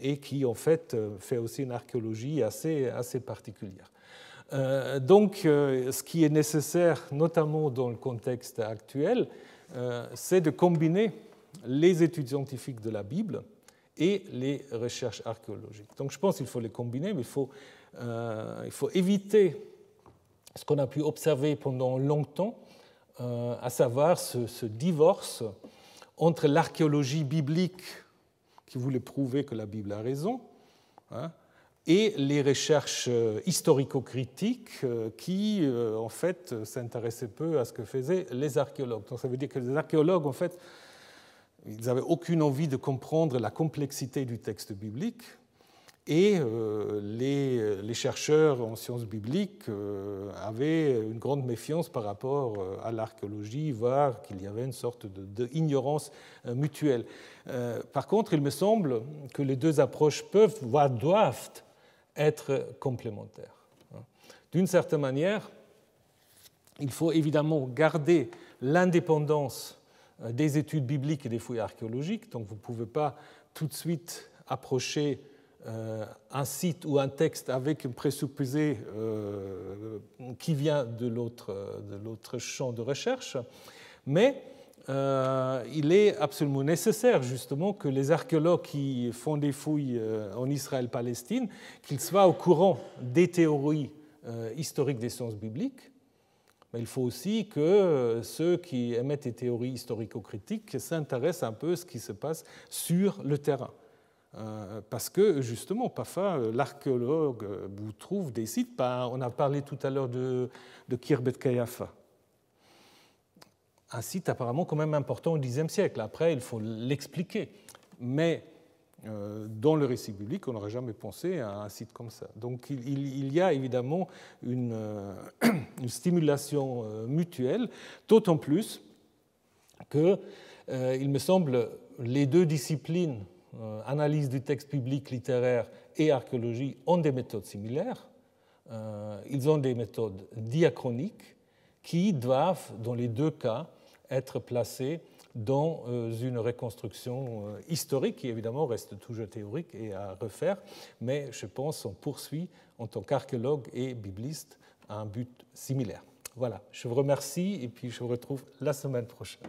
et qui en fait fait aussi une archéologie assez particulière. Donc, ce qui est nécessaire, notamment dans le contexte actuel, c'est de combiner les études scientifiques de la Bible et les recherches archéologiques. Donc, je pense qu'il faut les combiner, mais il faut éviter ce qu'on a pu observer pendant longtemps, à savoir ce divorce entre l'archéologie biblique qui voulait prouver que la Bible a raison, et les recherches historico-critiques qui, en fait, s'intéressaient peu à ce que faisaient les archéologues. Donc ça veut dire que les archéologues, en fait, ils n'avaient aucune envie de comprendre la complexité du texte biblique, et les chercheurs en sciences bibliques avaient une grande méfiance par rapport à l'archéologie, voire qu'il y avait une sorte d'ignorance mutuelle. Par contre, il me semble que les deux approches peuvent, voire doivent être complémentaires. D'une certaine manière, il faut évidemment garder l'indépendance des études bibliques et des fouilles archéologiques. Donc vous ne pouvez pas tout de suite approcher un site ou un texte avec un présupposé qui vient de l'autre champ de recherche, mais il est absolument nécessaire justement que les archéologues qui font des fouilles en Israël-Palestine, qu'ils soient au courant des théories historiques des sciences bibliques, mais il faut aussi que ceux qui émettent des théories historico-critiques s'intéressent un peu à ce qui se passe sur le terrain. Parce que justement, parfois, l'archéologue vous trouve des sites. On a parlé tout à l'heure de Khirbet Qeiyafa, un site apparemment quand même important au Xe siècle. Après, il faut l'expliquer. Mais dans le récit biblique, on n'aurait jamais pensé à un site comme ça. Donc il y a évidemment une stimulation mutuelle, d'autant plus que, il me semble, les deux disciplines, analyse du texte public littéraire et archéologie, ont des méthodes similaires. Ils ont des méthodes diachroniques qui doivent, dans les deux cas, être placées dans une reconstruction historique qui, évidemment, reste toujours théorique et à refaire, mais je pense qu'on poursuit, en tant qu'archéologue et bibliste, un but similaire. Voilà, je vous remercie et puis je vous retrouve la semaine prochaine.